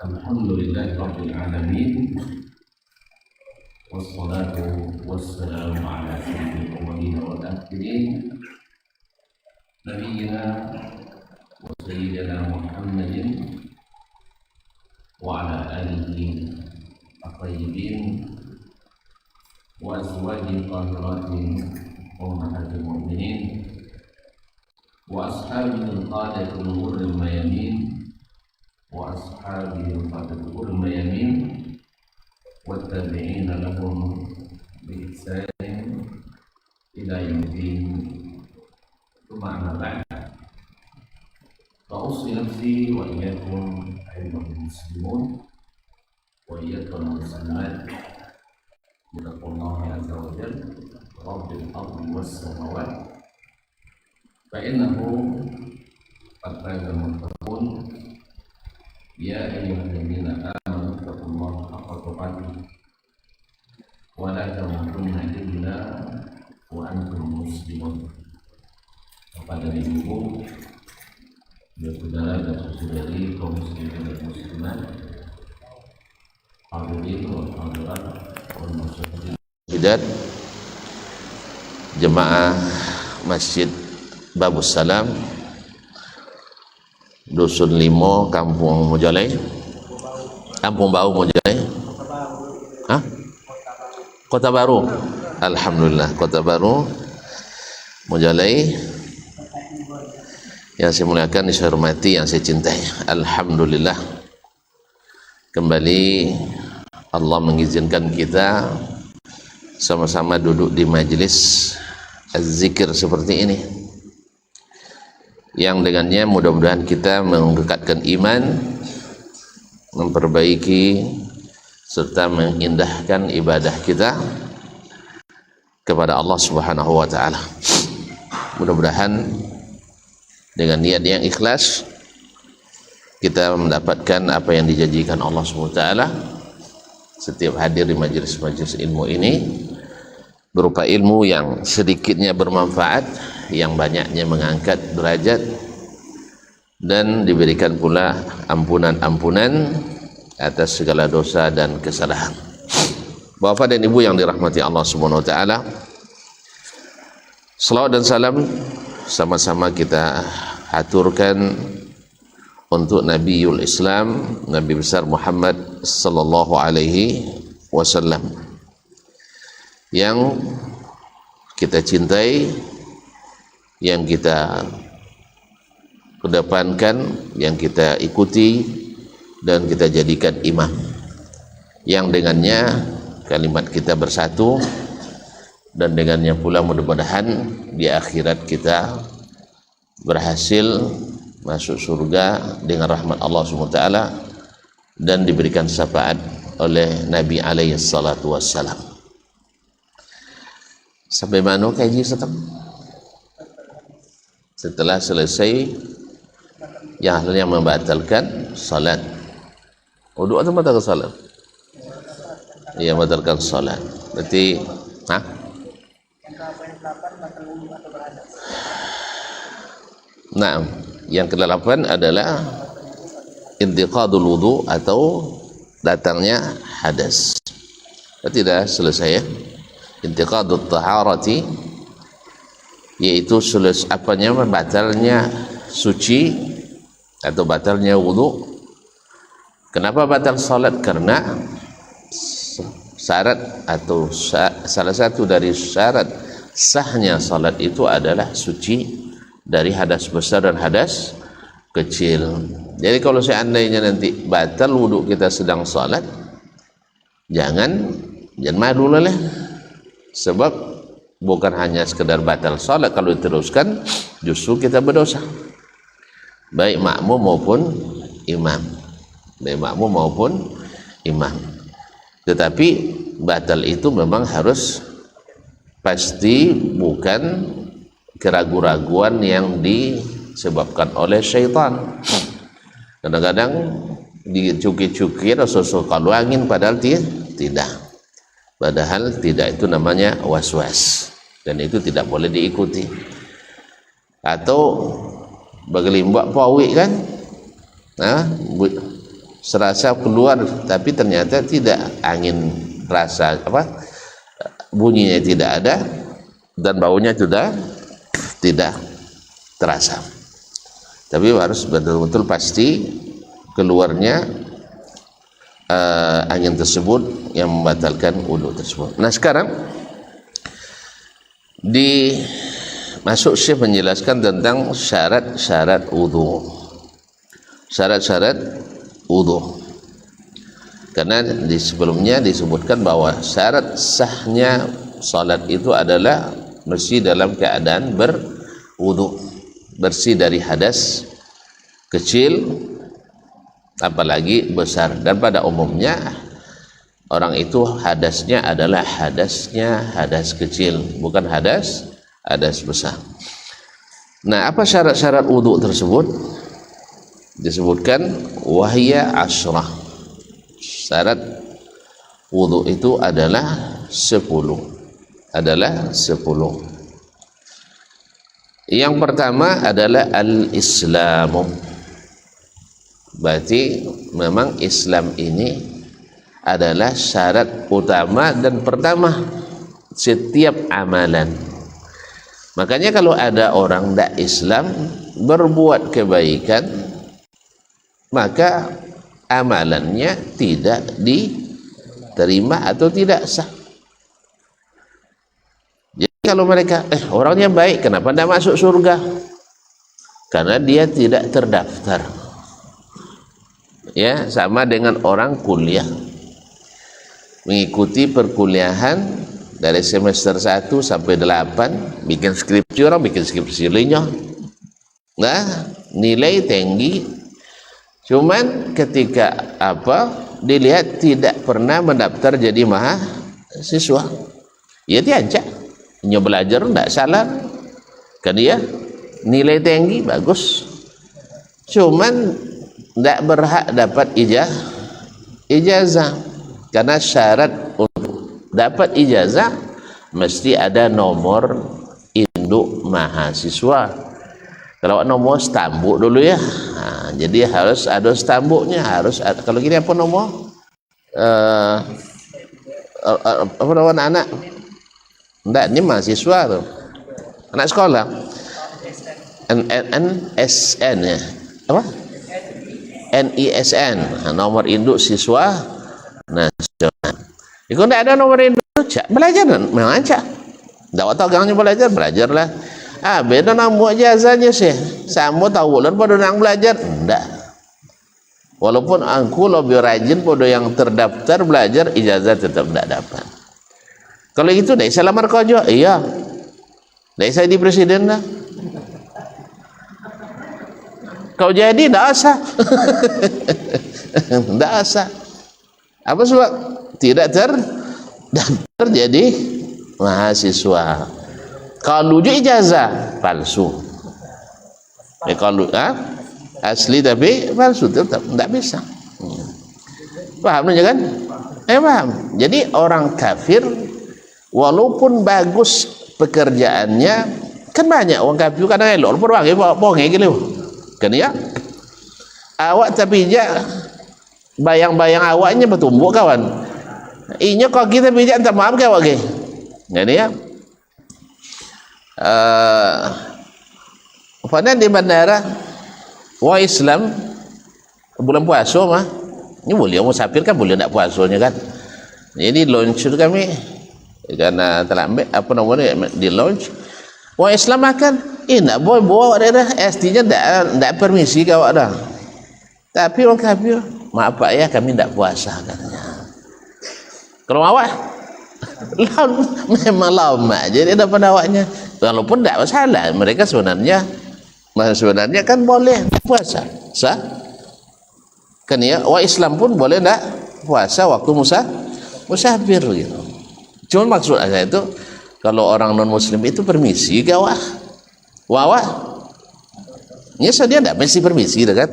Alhamdulillahi Rabbil Alamin. Wassalatu wassalamu ala sayyidil awwalin wal akhirin Nabiyyina wa sayyidina Muhammadin wa ala alihi at-tayyibin wa azwajihi tahiratin ummahatil mu'minin wa ashabihi al-qadatil ghurril mayamin wa ashabihi al-qadatil mayamin wattabi'ina lahum bi ihsan ila yaumiddin. Tsumma ba'd. Fa'usi nafsi wa iyyakum ayyuhal muslimun wa iyyakum muslimat billahi azza wa jalla rabbil ardi was samawati fa innahu qad faza al-muttaqun. Ya ayyuhalladzina amanu taqullaha haqqa tuqatih wa la tamutunna illa wa antum muslimun. Kepada ibu, saudara dan saudari kaum muslimin dan muslimat, hadirin wal hadirat wal muslimin, bidat jemaah Masjid Babus Salam, Dusun Limo, Kampung Mojalai, Kampung Bau Mojalai, Kota Baru. Alhamdulillah, Kota Baru Mojalai. Yang saya muliakan, yang saya hormati, yang saya cintai, alhamdulillah, kembali Allah mengizinkan kita sama-sama duduk di majelis az-zikir seperti ini, yang dengannya mudah-mudahan kita mendekatkan iman, memperbaiki serta mengindahkan ibadah kita kepada Allah Subhanahu wa taala. Mudah-mudahan dengan niat yang ikhlas kita mendapatkan apa yang dijanjikan Allah Subhanahu wa taala setiap hadir di majelis-majelis ilmu ini, berupa ilmu yang sedikitnya bermanfaat, yang banyaknya mengangkat derajat, dan diberikan pula ampunan-ampunan atas segala dosa dan kesalahan. Bapak dan Ibu yang dirahmati Allah Subhanahu wa taala, selawat dan salam sama-sama kita haturkan untuk Nabiul Islam, Nabi besar Muhammad sallallahu alaihi wasallam, yang kita cintai, yang kita kedepankan, yang kita ikuti dan kita jadikan imam, yang dengannya kalimat kita bersatu, dan dengannya pula mudah-mudahan di akhirat kita berhasil masuk surga dengan rahmat Allah SWT dan diberikan syafaat oleh Nabi alaihi salatu wassalam. Sampai mana kaji setelah selesai yang akhirnya membatalkan salat. Wudu atau membatalkan salat? Iya, membatalkan salat. Berarti nah, yang ke-8 adalah intiqadul wudu atau datangnya hadas. Berarti dah selesai ya. Intiqadut taharati, yaitu batalnya suci atau batalnya wudu. Kenapa batal salat? Karena syarat atau salah satu dari syarat sahnya salat itu adalah suci dari hadas besar dan hadas kecil. Jadi kalau seandainya nanti batal wudu kita sedang salat, jangan malu lah, sebab bukan hanya sekedar batal salat, kalau diteruskan justru kita berdosa, baik makmum maupun imam. Tetapi batal itu memang harus pasti, bukan keraguan-raguan yang disebabkan oleh syaitan. Kadang-kadang dicuki-cuki atau kalau angin, padahal tidak. Padahal tidak, itu namanya was-was, dan itu tidak boleh diikuti. Atau bergelimbak pawik kan, serasa keluar, tapi ternyata tidak, angin rasa bunyinya tidak ada dan baunya sudah tidak terasa. Tapi harus betul-betul pasti keluarnya angin tersebut yang membatalkan wudu tersebut. Nah, sekarang masuk Syekh menjelaskan tentang syarat-syarat wudu. Syarat-syarat wudu. Karena sebelumnya disebutkan bahwa syarat sahnya salat itu adalah mesti dalam keadaan berwudu, bersih dari hadas kecil apalagi besar. Dan pada umumnya orang itu hadasnya adalah hadas kecil, bukan hadas besar. Nah, apa syarat-syarat wudu tersebut? Disebutkan wahya asyrah. Syarat wudu itu adalah 10. Yang pertama adalah al-islamu. Berarti memang Islam ini adalah syarat utama dan pertama setiap amalan. Makanya kalau ada orang tidak Islam berbuat kebaikan, maka amalannya tidak diterima atau tidak sah. Jadi kalau mereka orangnya baik, kenapa tidak masuk surga? Karena dia tidak terdaftar. Ya, sama dengan orang kuliah, mengikuti perkuliahan dari semester 1 sampai 8, bikin skripsi, orang bikin skripsi linyah. Nah, nilai tinggi. Cuman ketika dilihat tidak pernah mendaftar jadi mahasiswa, ya diajak belajar tidak salah kan, dia nilai tinggi bagus, cuman tidak berhak dapat ijazah. Karena syarat untuk dapat ijazah mesti ada nomor induk mahasiswa. Kalau nomor stambuk dulu ya, nah, jadi harus ada stambuknya, harus ada. Kalau gini apa nomor? Apa nama anak? Enggak, ini mahasiswa tuh, anak sekolah. NSN ya, apa? NISN, nomor induk siswa nasional. Jika enggak ada nomor induk, belajar memang aja. Enggak tahu gangnya belajarlah. Beda nak buat ijazahnya sih. Sama tahu lah pada nak belajar. Enggak. Walaupun aku lebih rajin pada yang terdaftar belajar, ijazah tetap tidak dapat. Kalau itu dah saya lamar kerja, iya. Dah saya di presiden dah. Kau jadi tidak asah. Tidak asah. Apa sebab? Tidak terdaftar jadi mahasiswa. Kalau ijazah palsu, kalau asli tapi palsu tetap tidak bisa. Paham kan? Paham. Jadi orang kafir walaupun bagus pekerjaannya, kan banyak orang kafir kadang elok orang bohong gitu kan ya. Awak tapi bayang-bayang awaknya bertumbuk kawan. Inya kok kita bijak tak maaf ke awak ke. Jadi ya. Pada di bandara Islam bulan puasa mah ini boleh musafir kan, boleh nak puasanya kan. Jadi launch kami karena terlambat di launch Islam makan nak boleh bawa daerah ST-nya tak permisi kau dah. Tapi orang kafir, maaf Pak ya, kami tak puasa katanya. Kalau awak memang lama jadi ada pendawanya, walaupun tidak masalah. Mereka sebenarnya kan boleh puasa sah kan ya. Islam pun boleh tidak puasa waktu musafir gitu. Cuma maksud saya itu kalau orang non muslim itu permisi gawah ya, dia tidak mesti permisi kan.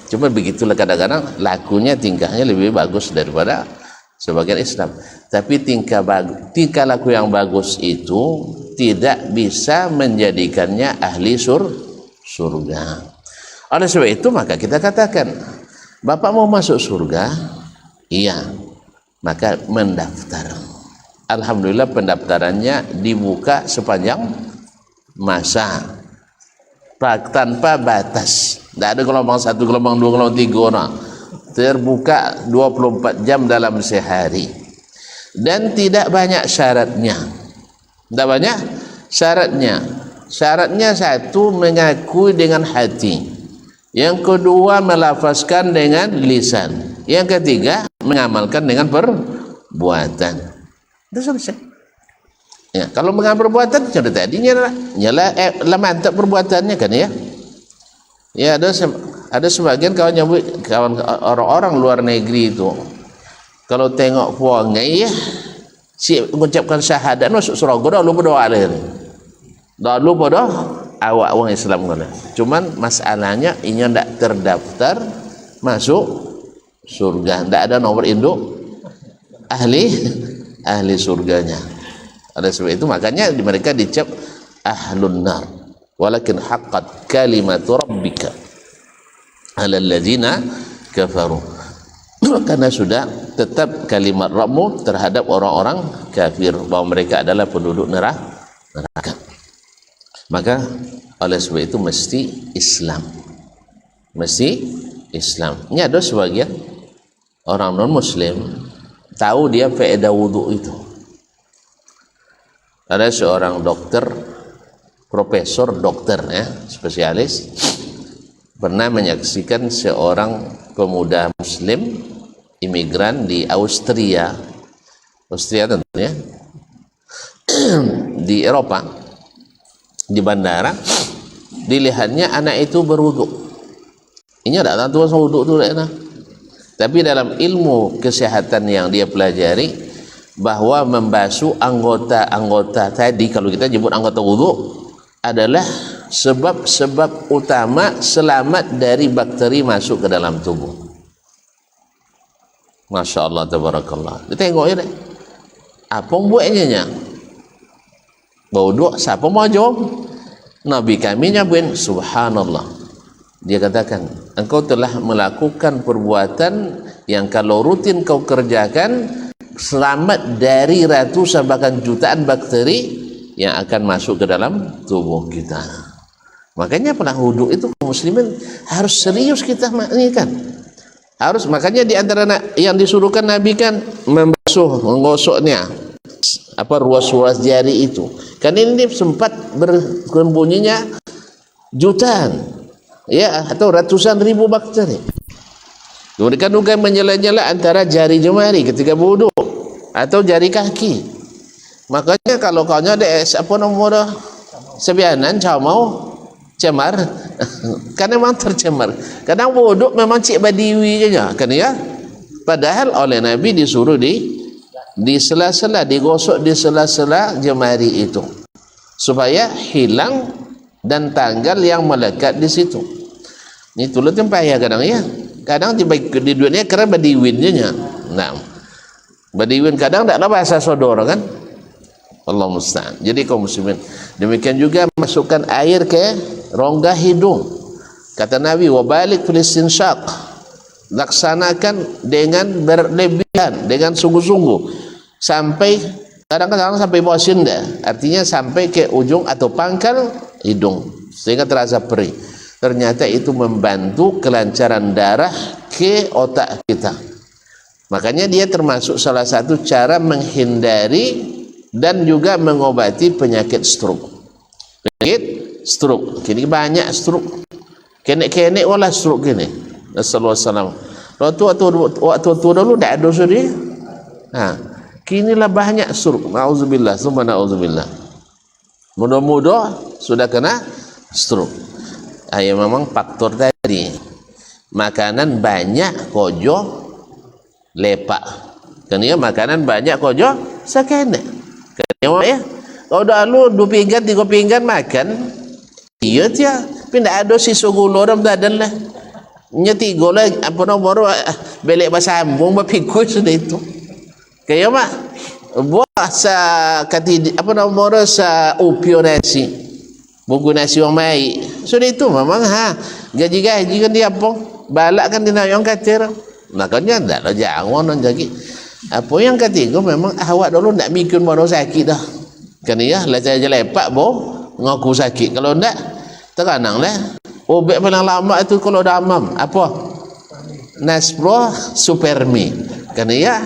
Cuma begitulah kadang-kadang lakunya, tingkahnya lebih bagus daripada sebagian Islam. Tapi tingkah laku yang bagus itu tidak bisa menjadikannya ahli surga. Oleh sebab itu maka kita katakan Bapak mau masuk surga? Iya. Maka mendaftar. Alhamdulillah pendaftarannya dibuka sepanjang masa, tanpa batas. Tidak ada gelombang 1, gelombang 2, gelombang 3. Nah, terbuka 24 jam dalam sehari. Dan tidak banyak syaratnya. Tidak banyak syaratnya. Syaratnya satu, mengakui dengan hati. Yang kedua, melafazkan dengan lisan. Yang ketiga, mengamalkan dengan perbuatan. Itu selesai. Ya, kalau mengamal perbuatan sudah tadinya nyala mantap perbuatannya kan ya. Ya, ada sebagian kawan orang-orang luar negeri itu kalau tengok puangai ya si mengucapkan syahadat masuk surga dah lu berdoa lahir. Dah lu berdoa awak orang Islam kan. Cuman masalahnya ini ndak terdaftar masuk surga, ndak ada nomor induk ahli surganya. Ada sebab itu makanya mereka dicap ahlun nar, walakin haqqat kalimatu rabbika alal ladzina kafaru. Karena sudah tetap kalimat Rabbmu terhadap orang-orang kafir bahwa mereka adalah penduduk neraka. Maka oleh sebab itu mesti Islam. Ini ada sebagian orang non muslim tahu dia faedah wudu itu. Ada seorang dokter, profesor dokter ya, spesialis, pernah menyaksikan seorang pemuda muslim imigran di Austria tentunya di Eropa, di bandara dilihatnya anak itu berwudu. Ini ada tentu wudu itu enak. Tapi dalam ilmu kesehatan yang dia pelajari bahwa membasuh anggota-anggota tadi, kalau kita nyebut anggota wudu, adalah sebab-sebab utama selamat dari bakteri masuk ke dalam tubuh. Masya Allah, tabarakallah. Kita tengok ya deh, apa buatnya? Wudu, siapa mau jawab? Nabi kami nyabuin, subhanallah. Dia katakan, engkau telah melakukan perbuatan yang kalau rutin kau kerjakan selamat dari ratusan bahkan jutaan bakteri yang akan masuk ke dalam tubuh kita. Makanya pernah wudu itu muslimin harus serius kita kan. Harus, makanya di antara yang disuruhkan Nabi kan menggosoknya ruas-ruas jari itu. Kan ini sempat bersembunyinya jutaan ya atau ratusan ribu bakteri. Kemudian juga menyela-nyela antara jari jemari ketika wudu atau jari kaki. Makanya kalau kau ada apa nomor sebianan cau mau cemar karena memang tercemar. Kadang wudu memang cik badiwi saja kan ya. Padahal oleh Nabi disuruh di sela-sela, digosok di sela-sela jemari itu supaya hilang dan tanggal yang melekat di situ. Ini tulut yang payah kadang ya. Kadang di dunia kerana badiwinnya. Nah, badiwin kadang taklah bahasa sodor kan. Allah musta'an. Jadi kaum muslimin, demikian juga masukkan air ke rongga hidung. Kata Nabi, wabalik fil istinsyaq. Laksanakan dengan berlebihan, dengan sungguh-sungguh sampai kadang-kadang sampai bawah sinda. Artinya sampai ke ujung atau pangkal hidung sehingga terasa perih. Ternyata itu membantu kelancaran darah ke otak kita. Makanya dia termasuk salah satu cara menghindari dan juga mengobati penyakit stroke. Penyakit stroke. Kini banyak stroke. Kenek-kenek wala stroke kini. Assalamualaikum. Waktu dulu tak ada suri. Kinilah banyak stroke. Nauzubillah, summa nauzubillah. Mudah-mudah sudah kena stroke. Ya memang faktor tadi makanan banyak kojo lepak kan ya, makanan banyak kojo sakene kan ya. Kalau dah lu 2 pinggan 3 pinggan makan iya dia pindah ada sisa gula dalam badan lah nyeti gula apa nomor belek basambung bapikul sudah itu kayak mak buah sa kati apa nomor sa upio nasi buku nasi yang baik sudah itu memang gaji kan dia apa balak kan dina yang katir. Makanya ndaklah jangan non jadi. Apa yang ketiga memang awak dulu ndak mikir baru sakit dah. Kan ya lah saya lepak ngaku sakit. Kalau ndak terananglah. Obat paling lama itu kalau damam apa? Naspro Supermi. Kan ya?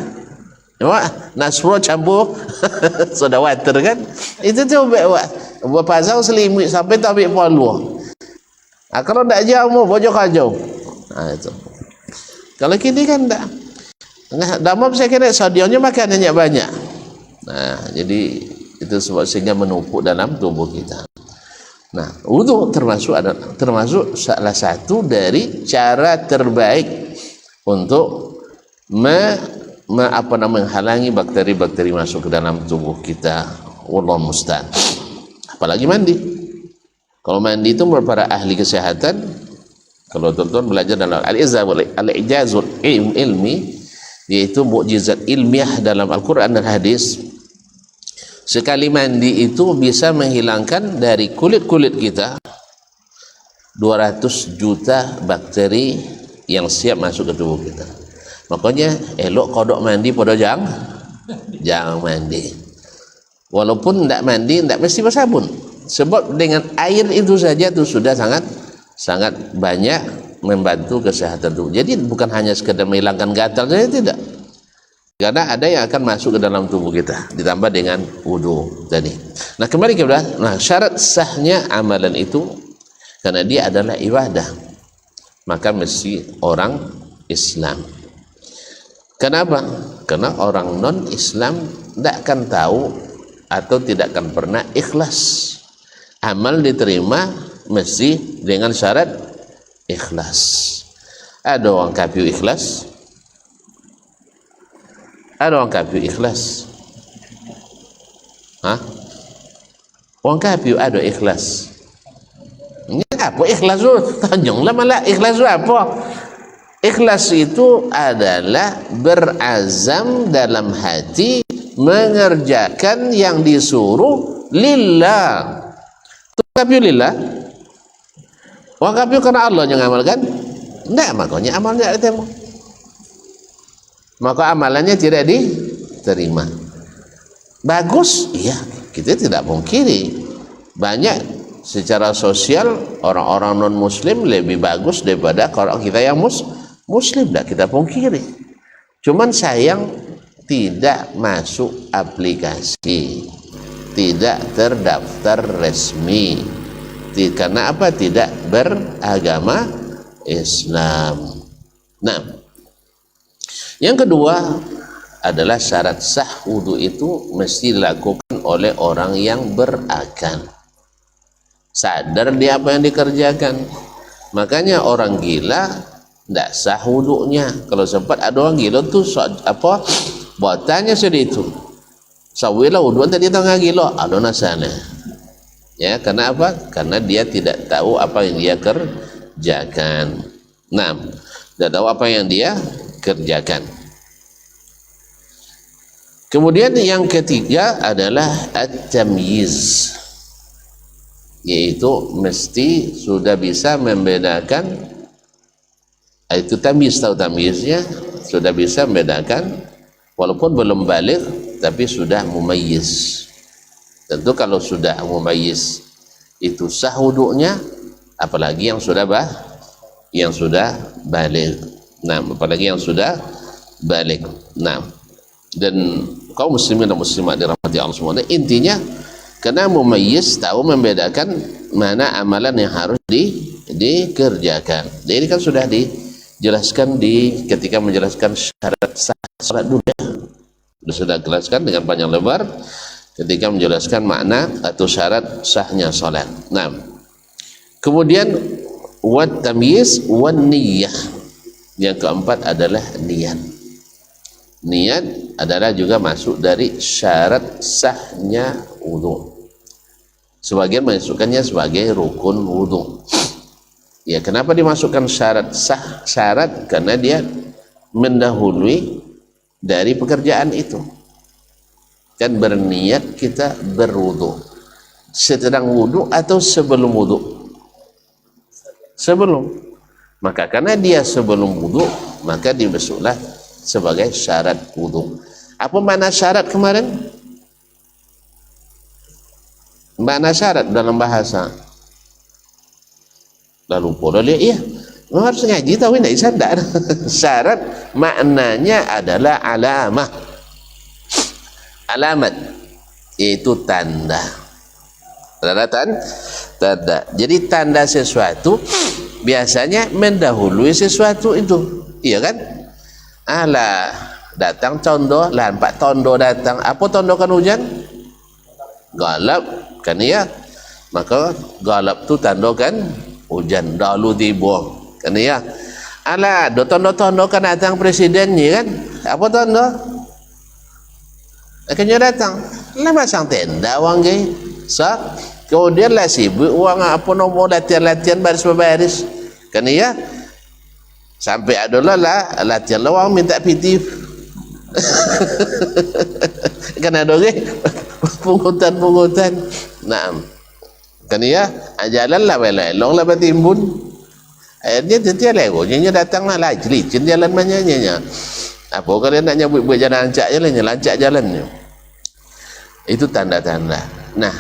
Naspro campur soda water kan? Itu tu obat pasal selimut sampai tak ambil palu. Kalau ndak jamu bojok kajau. Itu. Kalau kini kan tak. Nah, damam saya kira sodiumnya makanannya banyak. Nah, jadi itu sebab sehingga menumpuk dalam tubuh kita. Nah, wudu termasuk salah satu dari cara terbaik untuk menghalangi bakteri-bakteri masuk ke dalam tubuh kita. Wallahu musta'an. Apalagi mandi. Kalau mandi itu menurut para ahli kesehatan, kalau tuan-tuan belajar dalam al-ijazul ilmi, yaitu mukjizat ilmiah dalam Al-Quran dan hadis, sekali mandi itu bisa menghilangkan dari kulit-kulit kita 200 juta bakteri yang siap masuk ke tubuh kita. Makanya elok kodok mandi pada jangan mandi. Walaupun tidak mandi, tidak mesti bersabun. Sebab dengan air itu saja itu sudah sangat banyak membantu kesehatan tubuh. Jadi bukan hanya sekedar menghilangkan gatal saja, tidak. Karena ada yang akan masuk ke dalam tubuh kita ditambah dengan wudu tadi. Nah, kembali kepada syarat sahnya amalan itu karena dia adalah ibadah. Maka mesti orang Islam. Kenapa? Karena orang non-Islam tidak akan tahu atau tidak akan pernah ikhlas. Amal diterima mesti dengan syarat ikhlas. Ada orang kafir ikhlas? Ada orang kafir ikhlas? Hah? Orang kafir ada ikhlas? Ini apa ikhlas itu? Tanjunglah malah ikhlas itu apa? Ikhlas itu adalah berazam dalam hati mengerjakan yang disuruh lillah. Kafir lillah. Orang kafir karena Allah yang amalkan. Tidak, makanya amalnya tidak diterima. Maka amalannya tidak diterima. Bagus, iya, kita tidak pungkiri. Banyak secara sosial orang-orang non muslim lebih bagus daripada orang kita yang muslim, tidak kita pungkiri. Cuman sayang tidak masuk aplikasi, tidak terdaftar resmi. Karena apa? Tidak beragama Islam. Nah, yang kedua adalah syarat sah wudu itu mesti dilakukan oleh orang yang berakal, sadar dia apa yang dikerjakan. Makanya orang gila tidak sah wudunya. Kalau sempat ada orang gila tuh apa buatannya sedih itu sawilah wudu tadi tengah gila ada sana ya. Karena apa? Karena dia tidak tahu apa yang dia kerjakan. Nah, tidak tahu apa yang dia kerjakan. Kemudian yang ketiga adalah at-tamyiz, yaitu mesti sudah bisa membedakan. Itu tamyiz, tahu tamyiznya, sudah bisa membedakan walaupun belum balik tapi sudah mumayyiz. Tentu kalau sudah mumayyiz itu sah wudunya, apalagi yang sudah balik. Nah, apalagi yang sudah balik. Nah, dan kaum muslimin dan muslimat dirahmati Allah semua. Intinya kena mumayyiz, tahu membedakan mana amalan yang harus dikerjakan. Jadi kan sudah dijelaskan ketika menjelaskan syarat sah salat dunia. Sudah jelaskan dengan panjang lebar ketika menjelaskan makna atau syarat sahnya salat. Nah, kemudian wat tamyiz wan niyyah. Yang keempat adalah niat. Niat adalah juga masuk dari syarat sahnya wudu. Sebagian masukkannya sebagai rukun wudu. Ya, kenapa dimasukkan syarat sah? Syarat karena dia mendahului dari pekerjaan itu. Kan berniat kita berwudu. Sedang wudu atau sebelum wudu? Sebelum. Maka karena dia sebelum wudu, maka dibasuhlah sebagai syarat wudu. Apa makna syarat kemarin? Makna syarat dalam bahasa. Lalu pula lihat, iya, harus ngaji tahu ini sadar. Syarat maknanya adalah alamah. Alamat yaitu tanda. Tanda. Jadi tanda sesuatu biasanya mendahului sesuatu itu, iya kan? Alah, datang tondo, lah 4 tondo datang. Apa tondo kan hujan? Galap, kan iya? Maka galap tu tanda kan hujan, dahulu tiba, kan iya? Alah, do tondo-tondo kan datang presidennya kan? Apa tondo? Akhirnya datang, lah masang tenda orang gay. Kemudian lah sibuk uang apa nombor latihan-latihan baris-baris, kan iya? Sampai adalah lah latihan lah orang minta PT. Kan ada ke pungutan. Nah, kan iya, jalan lah belok lah bertimbun. Akhirnya dia legonya datang lah licin jalan manyanya. Apa kalian nak nyebut jalan lancak jalannya. Itu tanda-tanda. Nah,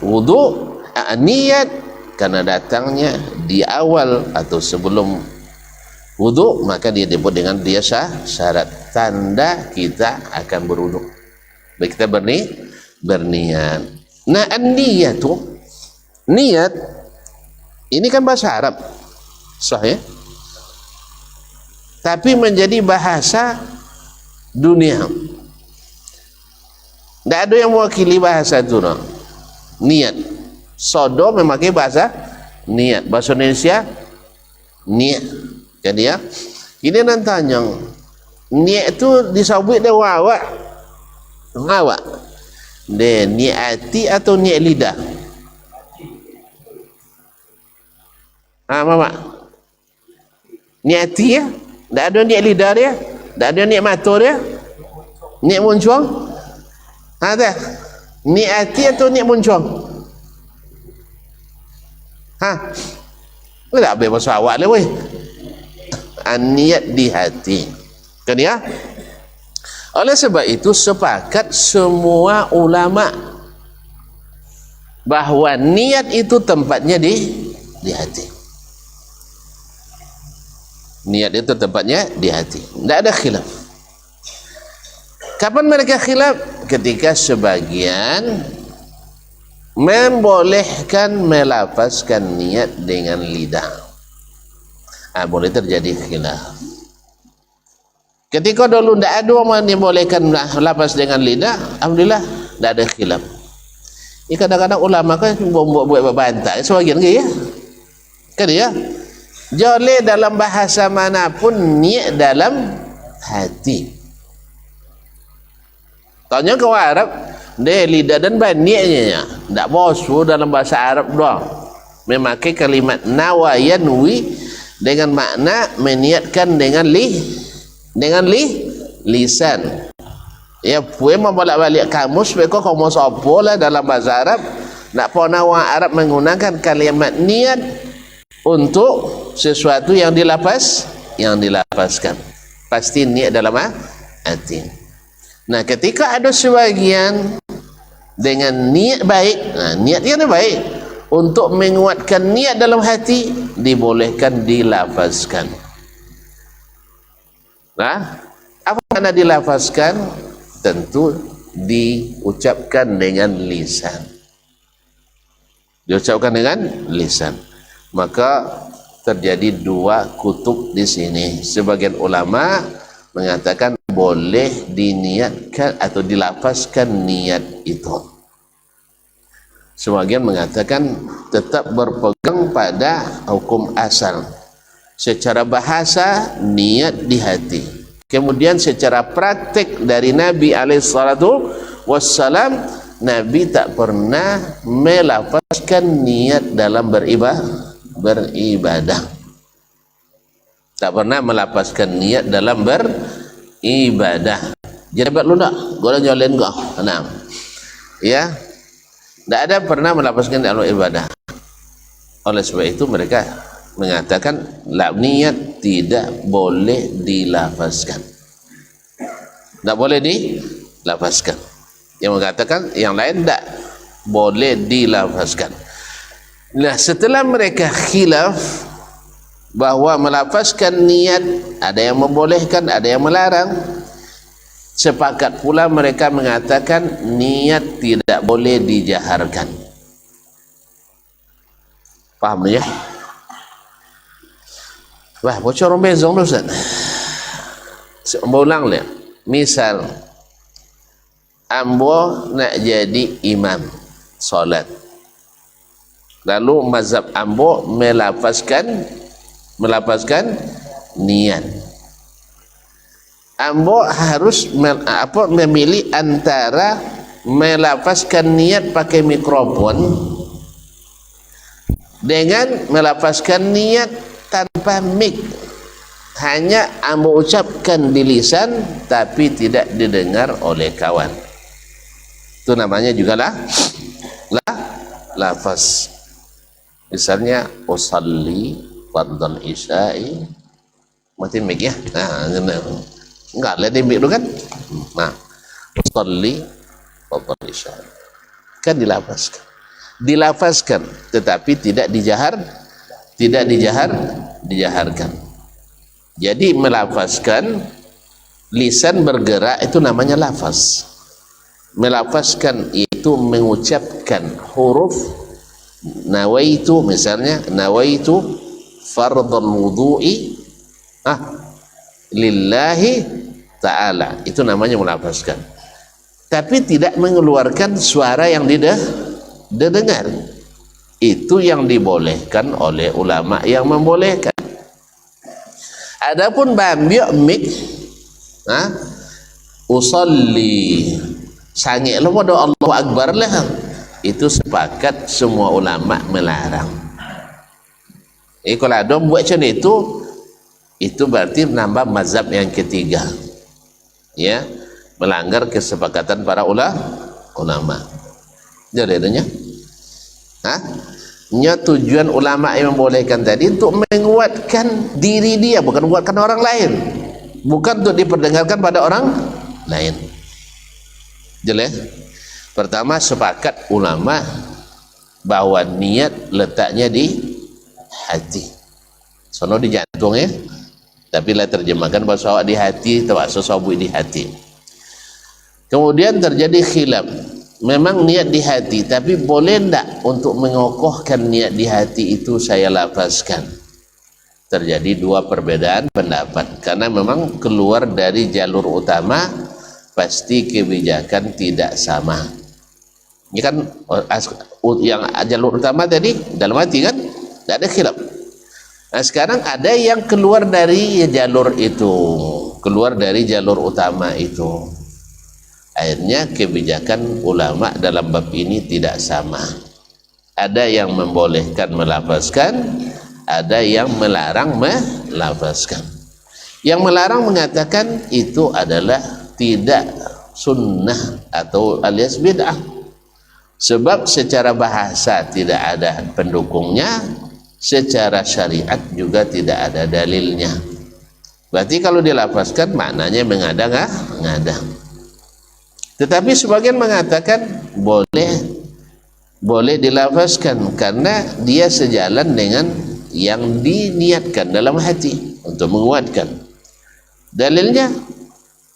wudu niat karena datangnya di awal atau sebelum wudu, maka dia disebut dengan dia syarat tanda kita akan berwudu. Baik, kita berniat. Nah, an-niyatu, niat ini kan bahasa Arab sah ya, tapi menjadi bahasa dunia. Tidak ada yang mewakili bahasa itu, no? Niat. Sodo memakai bahasa niat. Bahasa Indonesia niat. Jadi ya, ini nantanya niat itu disabut dia wawak. Dia niat hati atau niat lidah? Mama. Niat hati ya? Tak ada niat lidah dia? Tak ada niat mata dia? Niat muncuang? Ada? Niat hati atau niat muncuang? Tak bebas awak lah weh. Niat di hati. Kan ya? Oleh sebab itu sepakat semua ulama bahawa niat itu tempatnya di hati. Niat itu tempatnya di hati. Tidak ada khilaf. Kapan mereka khilaf? Ketika sebagian membolehkan melafazkan niat dengan lidah. Boleh terjadi khilaf. Ketika dulu tidak ada orang yang bolehkan lafaz dengan lidah, alhamdulillah tidak ada khilaf. Ini kadang-kadang ulama kan buat bantai sebagian ke ya? Kan ya? Joleh dalam bahasa manapun, niat dalam hati. Tanya ke orang Arab, dia lidah dan niatnya tidak bosu dalam bahasa Arab doang. Memakai kalimat nawayanwi dengan makna meniatkan dengan lisan. Ya, puan membolak-balik kamus, mereka kamus apa lah dalam bahasa Arab. Nak pernah orang Arab menggunakan kalimat niat untuk sesuatu yang dilapaskan. Pasti niat dalam hati. Nah, ketika ada sebagian dengan niat baik, niat yang baik untuk menguatkan niat dalam hati, dibolehkan dilafazkan. Apa makna dilafazkan? Tentu diucapkan dengan lisan. Diucapkan dengan lisan. Maka terjadi dua kutub di sini. Sebagian ulama mengatakan boleh diniatkan atau dilafazkan niat itu. Sebagian mengatakan tetap berpegang pada hukum asal. Secara bahasa niat di hati. Kemudian secara praktik dari Nabi alaihissalam, Nabi tak pernah melafazkan niat dalam beribadah. Tak pernah melafazkan niat dalam beribadah. Jadi buat lu tak? Gua nyolin kau. Enam. Ya. Tak ada pernah melafazkan dalam ibadah. Oleh sebab itu mereka mengatakan niat tidak boleh dilafazkan, tidak boleh dilafazkan. Yang mengatakan yang lain tidak boleh dilafazkan. Nah, setelah mereka khilaf bahwa melafazkan niat ada yang membolehkan, ada yang melarang, sepakat pula mereka mengatakan niat tidak boleh dijaharkan. Faham ya? Wah, bocor orang bezong tu Ustaz. Ulang dia. Misal ambo nak jadi imam solat, lalu mazhab ambo melafazkan niat. Ambo harus memilih antara melafazkan niat pakai mikrofon dengan melafazkan niat tanpa mic, hanya ambo ucapkan di lisan tapi tidak didengar oleh kawan. Itu namanya juga lafaz. Misalnya usalli fardhal isya'i, mati mic ya. Nah, enggak ada di mic tu kan. Nah, usalli fardhal isya'i kan dilafazkan tetapi tidak dijaharkan. Jadi melafazkan, lisan bergerak, itu namanya lafaz. Melafazkan itu mengucapkan huruf nawaitu, misalnya nawaitu fardhal wudu'i lillahi ta'ala, itu namanya melafazkan, tapi tidak mengeluarkan suara yang didengar. Itu yang dibolehkan oleh ulama yang membolehkan. Adapun bambiok mik usalli sangik lo pada Allahu Akbar lah, itu sepakat semua ulama melarang. Kalau ada buat macam itu berarti menambah mazhab yang ketiga, ya, melanggar kesepakatan para ulama. Jadinya tujuan ulama yang membolehkan tadi untuk menguatkan diri dia, bukan menguatkan orang lain, bukan untuk diperdengarkan pada orang lain. Jelas? Pertama, sepakat ulama bahwa niat letaknya di hati, sono di jantung ya, tapi lah terjemahkan bahasa awak di hati, terpaksa sabui di hati. Kemudian terjadi khilaf, memang niat di hati, tapi boleh tidak untuk mengokohkan niat di hati itu saya lafazkan? Terjadi dua perbedaan pendapat, karena memang keluar dari jalur utama, pasti kebijakan tidak sama. Ini kan yang jalur utama tadi dalam hati kan, tidak ada khilaf. Nah, sekarang ada yang keluar dari jalur itu, keluar dari jalur utama itu. Akhirnya kebijakan ulama dalam bab ini tidak sama. Ada yang membolehkan melafazkan, ada yang melarang melafazkan. Yang melarang mengatakan itu adalah tidak sunnah atau alias bid'ah, sebab secara bahasa tidak ada pendukungnya, secara syariat juga tidak ada dalilnya. Berarti kalau dilafazkan maknanya mengada-ngada. Tetapi sebagian mengatakan boleh dilafazkan karena dia sejalan dengan yang diniatkan dalam hati untuk menguatkan. Dalilnya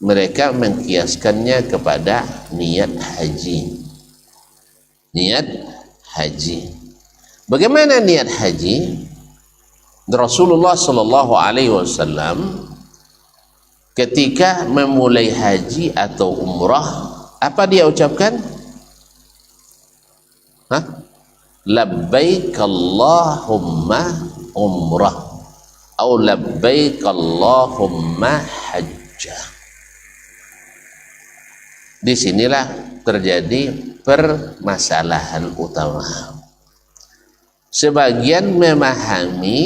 mereka mengkiaskannya kepada niat haji. Niat haji. Bagaimana niat haji? Rasulullah sallallahu alaihi wasallam ketika memulai haji atau umrah, apa dia ucapkan? Labbaik Allahumma umrah atau labbaik Allahumma hajjah. Disinilah terjadi permasalahan utama. Sebagian memahami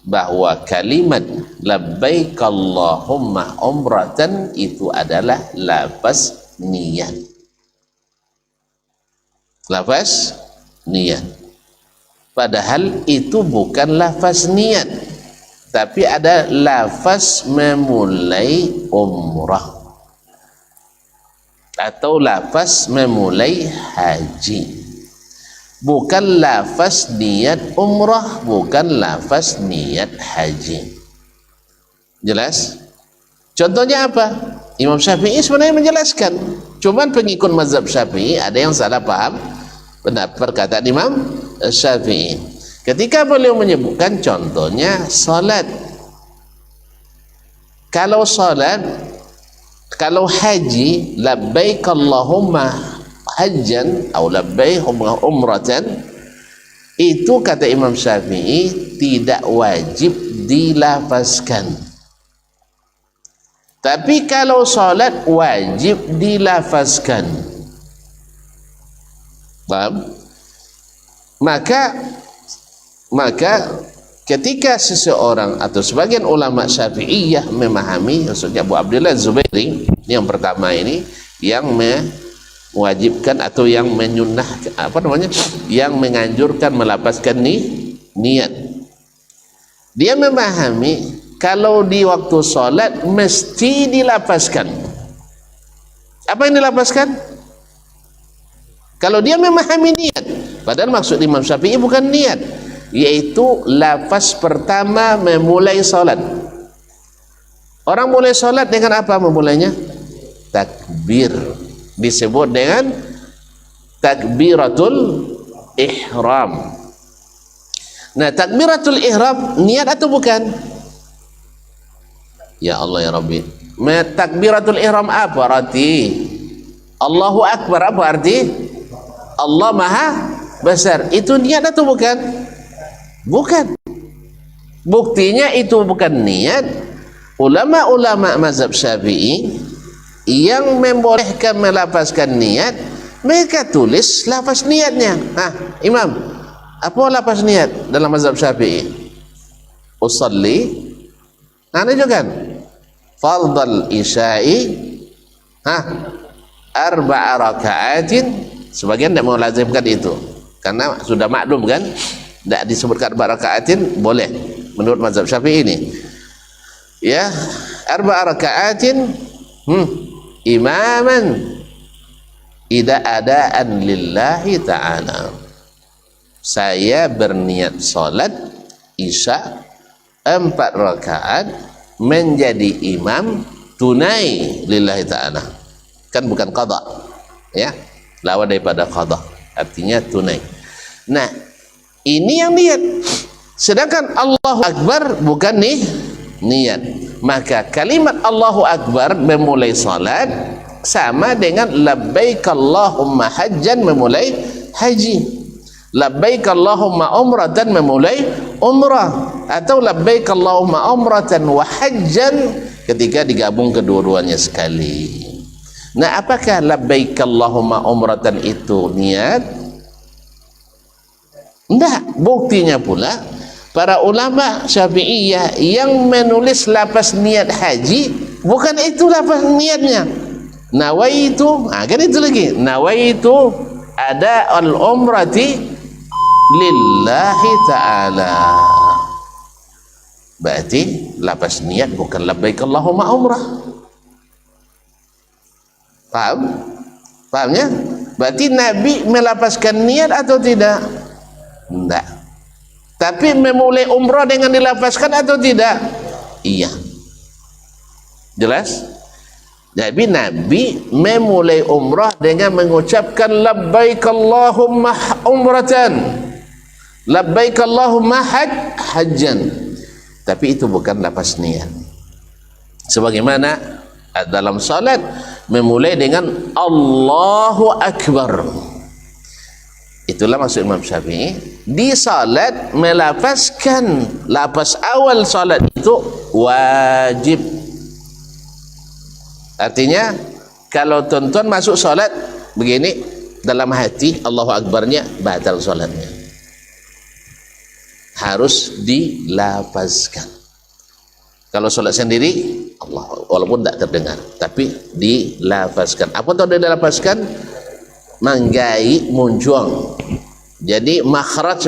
bahwa kalimat labbaik Allahumma umratan itu adalah lafaz niat. Lafaz niat. Padahal itu bukan lafaz niat, tapi ada lafaz memulai umrah atau lafaz memulai haji, bukan lafaz niat umrah, bukan lafaz niat haji. Jelas? Contohnya apa? Imam Syafi'i sebenarnya menjelaskan, cuman pengikut mazhab Syafi'i ada yang salah paham benar perkataan Imam Syafi'i ketika beliau menyebutkan contohnya salat. Kalau salat, kalau haji, labbaik Allahumma hajjan atau labbaik umratan, itu kata Imam Syafi'i tidak wajib dilafazkan. Tapi kalau salat wajib dilafazkan. Paham? Maka ketika seseorang atau sebagian ulama Syafi'iyah memahami, maksudnya Abu Abdullah Zubairi yang pertama ini, yang mewajibkan atau yang menyunnah, yang menganjurkan melapaskan niat. Dia memahami kalau di waktu sholat mesti dilapaskan. Apa yang dilapaskan? Kalau dia memahami niat, padahal maksud Imam Syafi'i bukan niat, yaitu lafaz pertama memulai sholat. Orang mulai sholat dengan apa memulainya? Takbir. Disebut dengan takbiratul ihram. Nah, takbiratul ihram niat atau bukan? Ya Allah ya Rabbi, takbiratul ihram apa arti? Allahu Akbar apa arti? Allah Maha Besar. Itu niat atau bukan? Bukan. Buktinya itu bukan niat. Ulama-ulama mazhab Syafi'i yang membolehkan melafazkan niat, mereka tulis lafaz niatnya. Imam, apa lafaz niat dalam mazhab Syafi'i? Usalli, ini juga kan? Fardal isya'i arba'a raka'atin. Sebagian tidak melazimkan itu karena sudah maklum kan, tidak disebutkan arba'a raka'atin boleh menurut mazhab Syafi'i ini. Ya, arba'a raka'atin imaman idza adaan lillahi ta'ala. Saya berniat salat isya 4 rakaat menjadi imam tunai lillahi ta'ala, kan bukan qada ya, lawan daripada qada, artinya tunai. Nah, ini yang niat. Sedangkan Allahu Akbar bukan niat. Maka kalimat Allahu Akbar memulai salat sama dengan labbaik Allahumma hajjan memulai haji, labbaik Allahumma umratan memulai umrah, atau labbaik Allahumma umratan wa hajjan ketika digabung kedua-duanya sekali. Nah, apakah labbaik Allahumma umratan itu niat? Tidak. Buktinya pula para ulama Syafi'iyah yang menulis lafaz niat haji, bukan itu lafaz niatnya. Nawaitu, kan itu lagi. Nawaitu ada al-umrati lillahi ta'ala. Berarti lafaz niat bukan labbaik Allahumma umrah. Paham? Pahamnya? Berarti Nabi melafazkan niat atau tidak? Tidak. Tapi memulai umrah dengan dilafazkan atau tidak? Iya. Jelas? Jadi Nabi memulai umrah dengan mengucapkan labbaik Allahumma umratan, labbaik Allahumma hajjan. Tapi itu bukan lafaz niat. Sebagaimana dalam salat memulai dengan Allahu Akbar. Itulah maksud Imam Syafi'i. Di salat melafazkan lafaz awal salat itu wajib. Artinya kalau tuan-tuan masuk salat begini dalam hati Allahu Akbarnya, batal salatnya. Harus dilafazkan. Kalau salat sendiri Allah, walaupun tidak terdengar, tapi dilafazkan. Apa tahu dia dilafazkan? Manggai munjuang. Jadi makhraj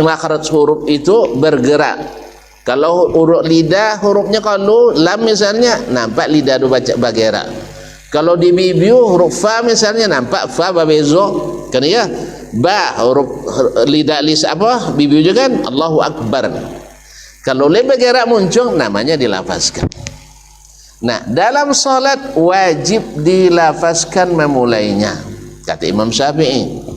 huruf itu bergerak. Kalau huruf lidah, hurufnya kalau lam misalnya, nampak lidah tu baca bergerak. Kalau di bibiu huruf fa misalnya, nampak fa berbezo. Kan ya? Ba huruf lidah apa? Bibiu juga kan Allahu Akbar. Kalau lebih bergerak muncul, namanya dilafazkan. Nah, dalam salat wajib dilafazkan memulainya, kata Imam Syafi'i.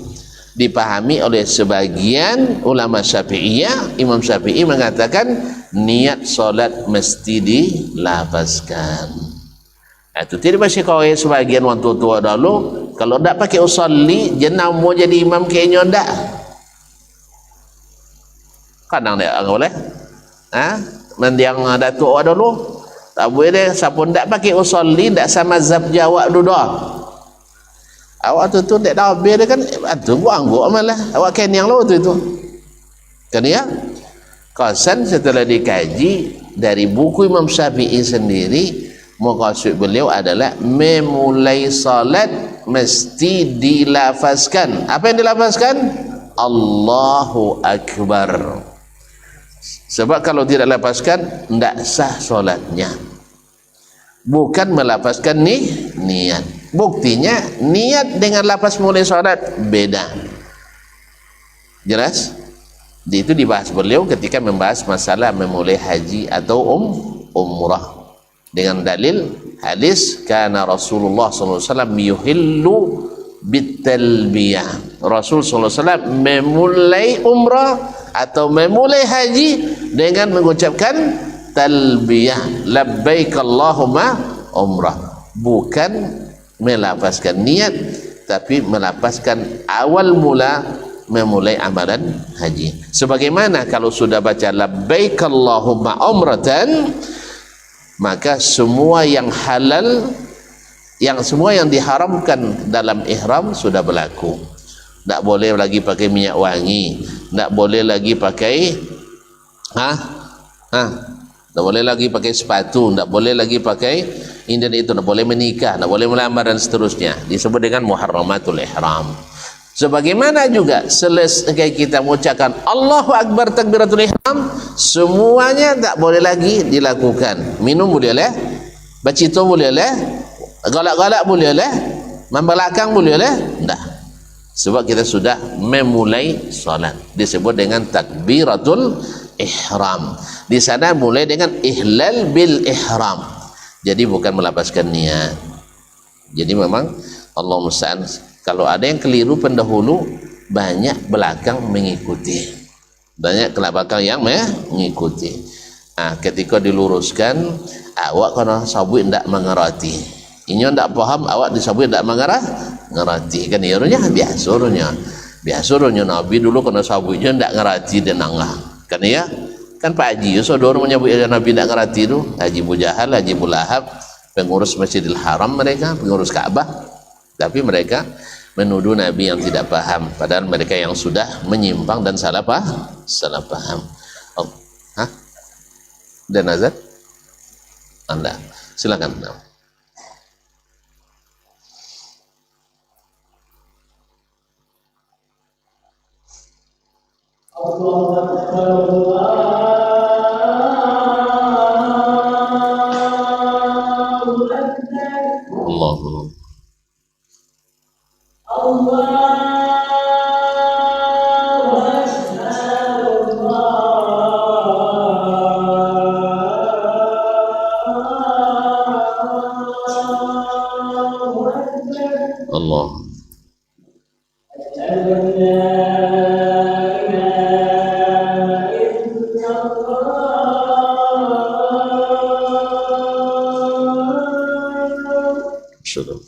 Dipahami oleh sebagian ulama Syafi'iyah. Imam Syafi'i mengatakan niat salat mesti dilafazkan. Itu tidak masih kau sebagian orang tua dulu, kalau tak pakai usalli, jenah mau jadi imam kayaknya tak. Kadang tak boleh. Mendiang datuk dulu tak boleh deh, siapa tak pakai usolli tak sama zab jawab dulu. Awak tu tak tahu biar kan tu buang malah awak kan yang lalu tu kan ya. Qasan setelah dikaji dari buku Imam Syafi'i sendiri, maksud beliau adalah memulai salat mesti dilafazkan. Apa yang dilafazkan? Allahu Akbar. Sebab kalau tidak lapaskan, tidak sah solatnya. Bukan melapaskan niat. Buktinya niat dengan lapas mulai solat beda. Jelas? Itu dibahas beliau ketika membahas masalah memulai haji atau umrah dengan dalil hadis kana Rasulullah SAW yuhillu bitalbiyah. Rasul SAW memulai umrah atau memulai haji dengan mengucapkan talbiyah, labbaik Allahumma umrah, bukan melafazkan niat, tapi melafazkan awal mula memulai amalan haji. Sebagaimana kalau sudah baca labbaik Allahumma umratan, maka semua yang halal, semua yang diharamkan dalam ihram sudah berlaku. Tak boleh lagi pakai minyak wangi, tak boleh lagi pakai tak boleh lagi pakai sepatu, tak boleh lagi pakai ini dan itu, tak boleh menikah, tak boleh melamar dan seterusnya. Disebut dengan muharramatul ihram. Sebagaimana juga selesai kita mengucapkan Allahu Akbar takbiratul ihram, semuanya tak boleh lagi dilakukan. Minum boleh lah, bacito boleh lah, galak-galak boleh lah, membelakang boleh lah, tak. Sebab kita sudah memulai salat, disebut dengan takbiratul ihram. Di sana mulai dengan ihlal bil ihram. Jadi bukan melapaskan niat. Jadi memang Allah musta'an, kalau ada yang keliru pendahulu, banyak belakang mengikuti. Banyak belakang yang mengikuti. Ketika diluruskan, awak kena sabut tidak mengerti. Inyo tidak paham, awak disabut tidak mengerti. Kan irunya biasanya Nabi dulu kena sabutnya tidak ngerti dan nangah. Kan ya? Kan Pak Haji saudara menyebut Nabi tidak ngerti itu, Haji Abu Jahal, Haji Abu Lahab, pengurus Masjidil Haram mereka, pengurus Ka'bah. Tapi mereka menuduh Nabi yang tidak paham, padahal mereka yang sudah menyimpang dan salah paham. Oh, dan azan? Anda silakan. Allahu Allah. Syukur.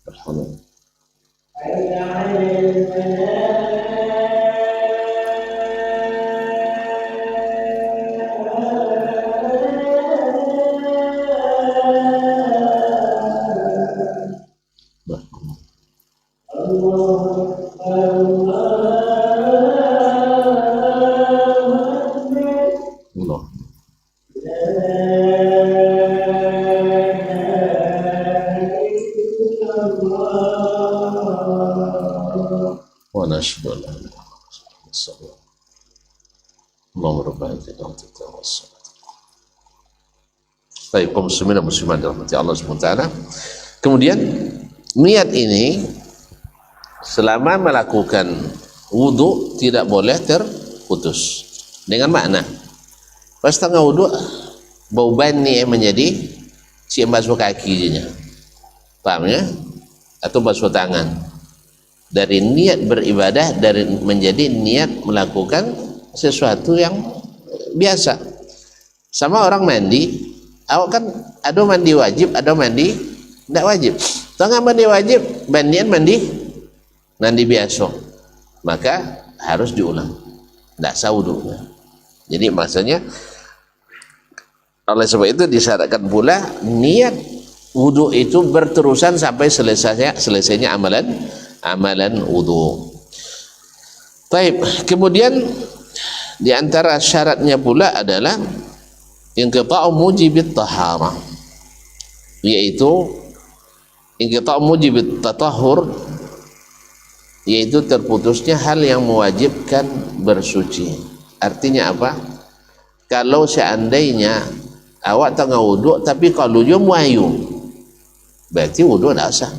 Alhamdulillah. Allah. Wa nashhadu an la ilaha illallah. Allahumma rabbana anta tawassalat. Baik, kaum muslimin dan muslimat dirahmati Allah Subhanahu wa taala. Kemudian niat ini selama melakukan wudu tidak boleh terputus. Dengan makna pas tengah wudu bau bani menjadi si basuh kakinya, paham ya? Atau basuh tangan. Dari niat beribadah, dari menjadi niat melakukan sesuatu yang biasa. Sama orang mandi, awak kan ada mandi wajib, ada mandi tidak wajib. Tengah mandi wajib, mandi biasa, maka harus diulang, tidak sah wudunya. Jadi maksudnya oleh sebab itu disyaratkan pula niat wudu itu berterusan sampai selesainya amalan wudu. Baik, kemudian di antara syaratnya pula adalah inqita'u mujibit taharah, yaitu inqita'u mujibit tatahhur, yaitu terputusnya hal yang mewajibkan bersuci. Artinya apa? Kalau seandainya awak tengah wuduk tapi kalau dia muayu, berarti wuduk tidak sah.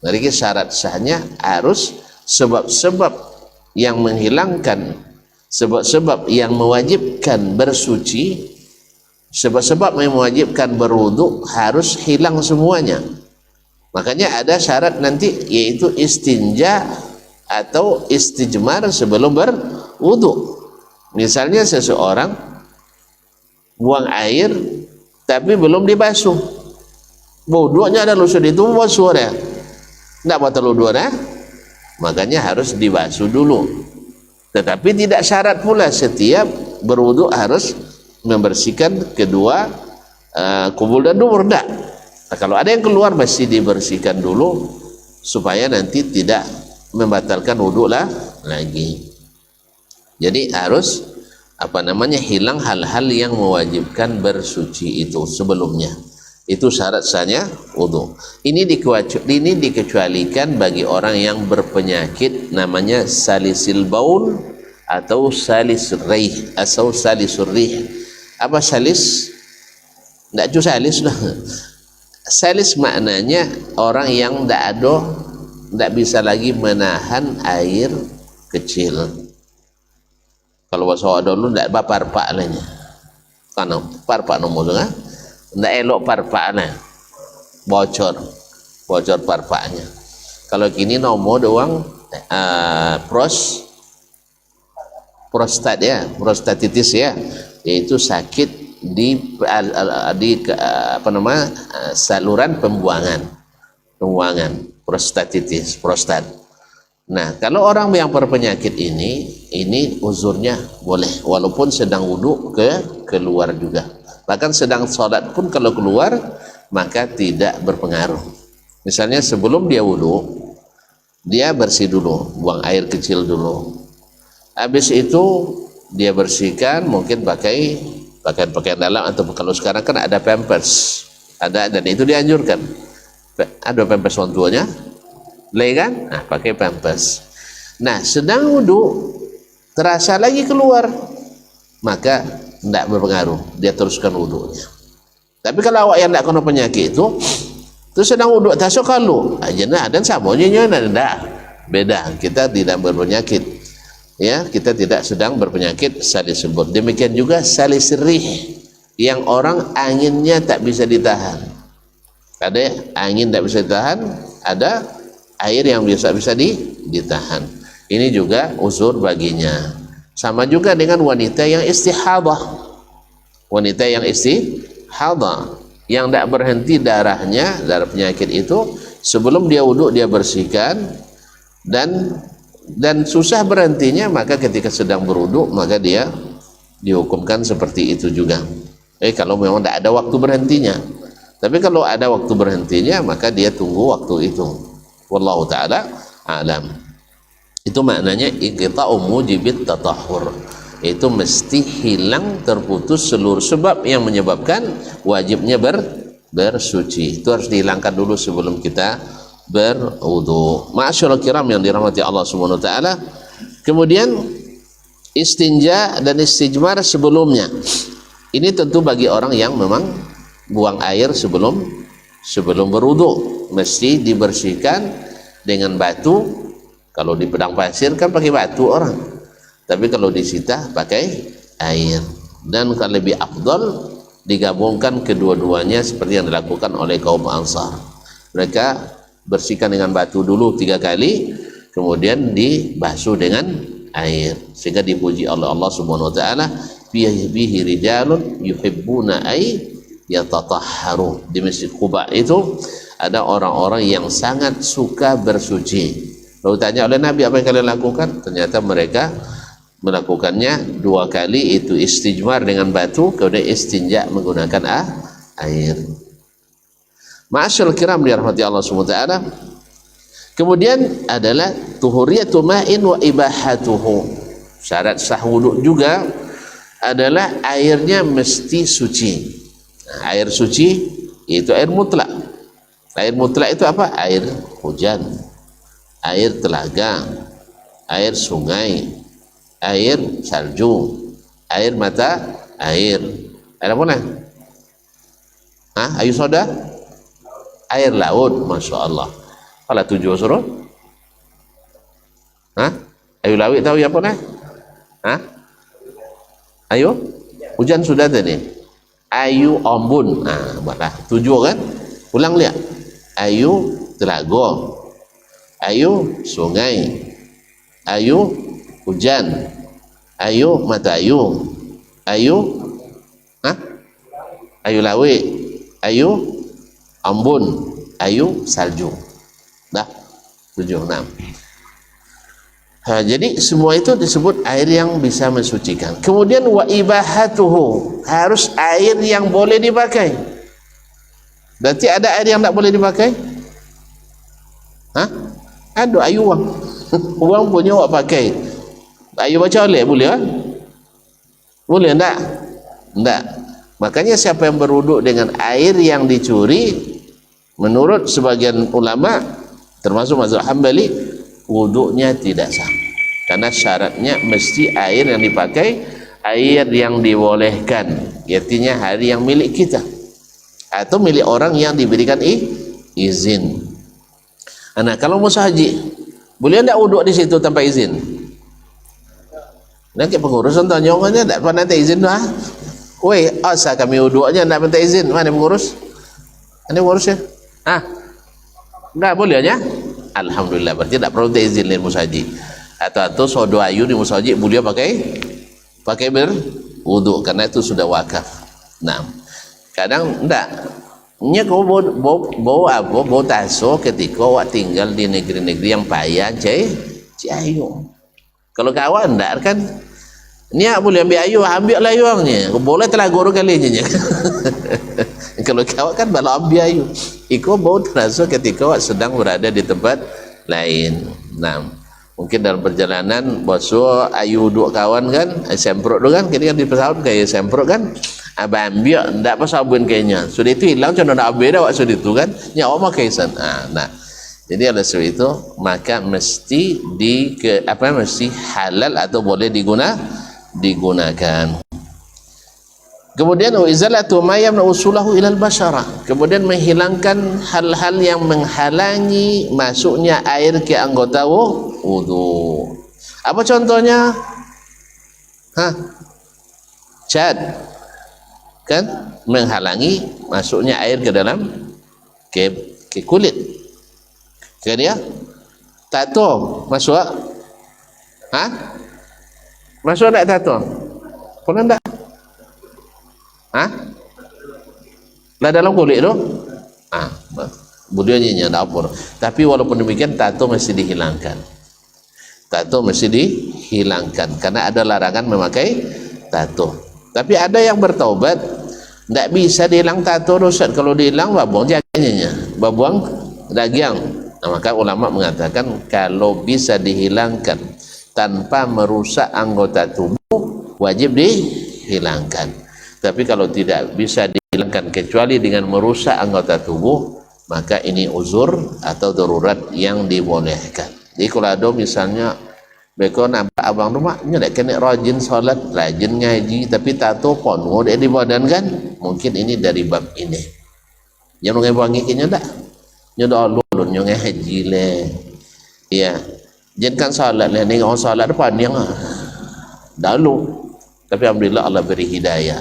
Jadi syarat sahnya harus sebab-sebab yang menghilangkan, sebab-sebab yang mewajibkan bersuci, sebab-sebab yang mewajibkan berwuduk harus hilang semuanya. Makanya ada syarat nanti, yaitu istinja atau istijmar sebelum berwuduk. Misalnya seseorang buang air tapi belum dibasuh, wuduknya ada lusuh itu basuh dia, tidak batal wuduknya, makanya harus dibasuh dulu. Tetapi tidak syarat pula setiap berwuduk harus membersihkan kedua kubul dan dubur, tidak. Nah, kalau ada yang keluar mesti dibersihkan dulu supaya nanti tidak membatalkan wuduk lagi. Jadi harus hilang hal-hal yang mewajibkan bersuci itu sebelumnya. Itu syarat sahnya wudu. Ini dikecualikan bagi orang yang berpenyakit namanya salisil baul atau salis rih atau salisur rih. Apa salis? Tidak cuma salis lah. Salis maknanya orang yang tidak bisa lagi menahan air kecil. Kalau bahasa awak dulu tidak parpak lainnya. Karena parpak nomor tu kan? Tidak elok parpaknya, bocor parpaknya. Kalau kini nomor doang prostatitis ya, yaitu sakit di saluran pembuangan prostatitis, prostat. Nah, kalau orang yang berpenyakit ini uzurnya boleh walaupun sedang wudhu keluar juga. Bahkan sedang sholat pun kalau keluar maka tidak berpengaruh. Misalnya sebelum dia wudhu, dia bersih dulu, buang air kecil dulu. Habis itu dia bersihkan, mungkin pakai pakaian dalam, atau kalau sekarang kan ada pampers, ada, dan itu dianjurkan. Ada pampers orang tuanya, kan? Nah, pakai pampers. Nah, sedang wudhu terasa lagi keluar, maka tidak berpengaruh, dia teruskan wudhunya. Tapi kalau awak yang tidak kena penyakit itu sedang wudhu tasuk kalau aja dan samonya tidak beda, kita tidak berpenyakit ya, kita tidak sedang berpenyakit salis sebut. Demikian juga salis rih yang orang anginnya tak bisa ditahan, ada angin tak bisa ditahan, ada air yang bisa ditahan. Ini juga uzur baginya. Sama juga dengan wanita yang istihadah. Wanita yang istihadah yang tidak berhenti darah penyakit itu Sebelum dia wuduk dia bersihkan, dan susah berhentinya, maka ketika sedang berwuduk maka dia dihukumkan seperti itu juga. Kalau memang tidak ada waktu berhentinya. Tapi kalau ada waktu berhentinya, maka dia tunggu waktu itu. Wallahu ta'ala alam. Itu maknanya iqta'u mujibit tatahhur. Itu mesti hilang, terputus seluruh sebab yang menyebabkan wajibnya bersuci. Itu harus dihilangkan dulu sebelum kita berwudu. Ma'asyiral kiram yang dirahmati Allah Subhanahu wa taala. Kemudian istinja dan istijmar sebelumnya. Ini tentu bagi orang yang memang buang air sebelum berwudu, mesti dibersihkan dengan batu. Kalau di padang pasir kan pakai batu orang, tapi kalau di sita pakai air. Dan kalau lebih afdal digabungkan kedua-duanya seperti yang dilakukan oleh kaum Ansar. Mereka bersihkan dengan batu dulu 3 kali, kemudian dibasuh dengan air, sehingga dipuji oleh Allah Subhanahu wa taala, bihi rijalun yuhibbuna ay yatatahharu. Di Masjid Quba itu ada orang-orang yang sangat suka bersuci. Lalu tanya oleh Nabi, apa yang kalian lakukan? Ternyata mereka melakukannya 2 kali, itu istijmar dengan batu, kemudian istinja menggunakan air. Ma'asyarul kiram dirahmati Allah Subhanahu wa taala. Kemudian adalah tuhuriyatu ma'in wa ibahatuhu. Syarat sah wudu juga adalah airnya mesti suci. Nah, air suci itu air mutlak. Air mutlak itu apa? Air hujan, air telaga, air sungai, air salju, air mata air. Air apa nah? Air soda? Air laut, Masya Allah. Kalau 7 suruh? Air laut tahu ya apa nah? Ayo? Hujan sudah tadi. Ayu ombun. Buatlah 7 kan? Ulang lihat. Ayu telaga, ayu sungai, ayu hujan, ayu mata ayu, ayu ayu laut, ayu ambun, ayu salju. Dah 7, 6. Jadi semua itu disebut air yang bisa mensucikan. Kemudian wa ibahatuhu, harus air yang boleh dipakai. Berarti ada air yang tak boleh dipakai? Ada air uang. Uang punya awak pakai. Air baca oleh boleh kan? Boleh tak? Tak. Makanya siapa yang berwuduk dengan air yang dicuri, menurut sebagian ulama termasuk mazhab Hambali, wuduknya tidak sah. Karena syaratnya mesti air yang dipakai air yang dibolehkan, artinya air yang milik kita atau milik orang yang diberikan izin. Nah, kalau mau haji, boleh tidak wuduk di situ tanpa izin? Nanti pengurus tanyongannya tidak pernah minta izin lah. Woi, asa kami wuduknya tidak minta izin. Mana pengurus? Ini pengurus ya? Enggak boleh ya? Alhamdulillah, berarti tidak perlu minta izin dari musaji. Atau sodo ayu di musaji boleh pakai berwuduk karena itu sudah wakaf. Nah, kadang enggak. Nya kau bau taso ketika awak tinggal di negeri-negeri yang payah, ayu. Kalau kawan enggak kan, ni boleh ambil ayu, ambil lah ayuangnya. Boleh telah guru kali je. Kalau kawan kan baru ambil ayu. Iko bau taso ketika awak sedang berada di tempat lain. Nah, mungkin dalam perjalanan basuh ayu duk kawan kan, semprot tu kan, kini kan di pesawat kayak semprot kan. Abang ambil tak apa sabun kayaknya. Sudah itu hilang cuma nak ambil dah waktu itu kan. Nyawa makai san. Nah. Jadi oleh sebab itu maka mesti mesti halal atau boleh digunakan. Kemudian izalatu ma yamna usulahu ilal basyara. Kemudian menghilangkan hal-hal yang menghalangi masuknya air ke anggota wudu. Apa contohnya? Cat. Kan menghalangi masuknya air ke dalam ke kulit. Kan dia? Tato masuk? Masuk tak tato? Pernah tak? Lah dalam kulit tu? Budayanya dapur. Tapi walaupun demikian tato mesti dihilangkan. Tato mesti dihilangkan karena ada larangan memakai tato. Tapi ada yang bertaubat, tidak bisa dihilang tato Ustaz. Kalau dihilang babuang jaganya, babuang daging. Nah, maka ulama mengatakan kalau bisa dihilangkan tanpa merusak anggota tubuh wajib dihilangkan. Tapi kalau tidak bisa dihilangkan kecuali dengan merusak anggota tubuh, maka ini uzur atau darurat yang dibolehkan. Jadi kalau ada misalnya beko nampak abang rumah ndak kena rajin salat, rajin ngaji, tapi tato pon ngode di badan kan, mungkin ini dari bab ini. Yang ngai wangi kenya dak. Nyoda ulun yang haji le. Ya. Jangan salat le ning orang salat depan yang dalu. Tapi alhamdulillah Allah beri hidayah.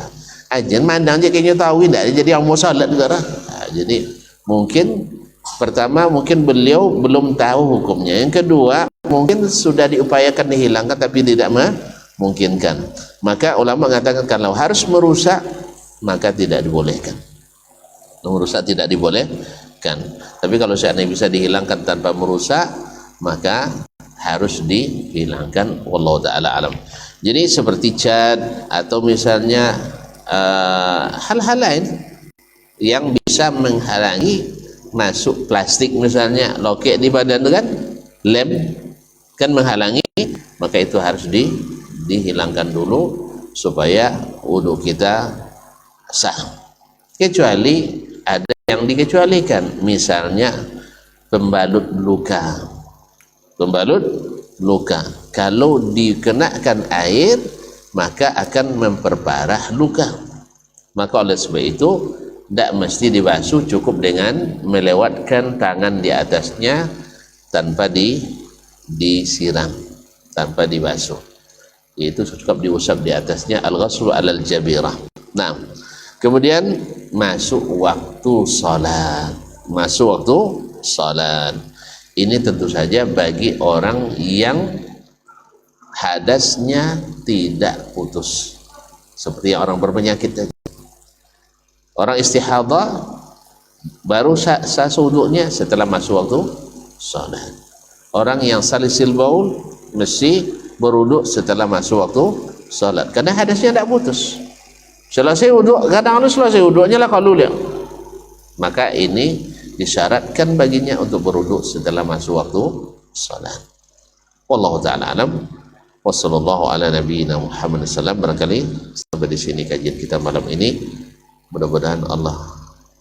Ajen mandang je kenya tahu ndak jadi orang mau salat juga dah. Jadi mungkin pertama mungkin beliau belum tahu hukumnya. Yang kedua mungkin sudah diupayakan dihilangkan tapi tidak memungkinkan. Maka ulama mengatakan kalau harus merusak maka tidak dibolehkan. Merusak tidak dibolehkan. Tapi kalau seandainya bisa dihilangkan tanpa merusak maka harus dihilangkan. Wallahu taala alam. Jadi seperti cat atau misalnya hal-hal lain yang bisa menghalangi masuk plastik, misalnya loket di badan kan, lem kan menghalangi, maka itu harus dihilangkan dulu supaya wudhu kita sah. Kecuali ada yang dikecualikan, misalnya pembalut luka. Pembalut luka kalau dikenakan air maka akan memperparah luka. Maka oleh sebab itu tidak mesti dibasuh, cukup dengan melewatkan tangan di atasnya tanpa disiram, tanpa dibasuh. Itu cukup diusap di atasnya, al-ghaslu alal jabirah. Nah, kemudian masuk waktu salat. Masuk waktu salat. Ini tentu saja bagi orang yang hadasnya tidak putus, seperti orang berpenyakit tadi. Orang istihadah baru sah wudhunya setelah masuk waktu salat. Orang yang salisil baul mesti berwudhu setelah masuk waktu salat karena hadasnya tidak putus. Selesai wudhu, kadang-kadang selesai wudhunya lah kalau lihat, maka ini disyaratkan baginya untuk berwudhu setelah masuk waktu salat. Wallahu taala alam. Wassallallahu ala nabiyyina Muhammad sallam. Barangkali sampai di sini kajian kita malam ini. Mudah-mudahan Allah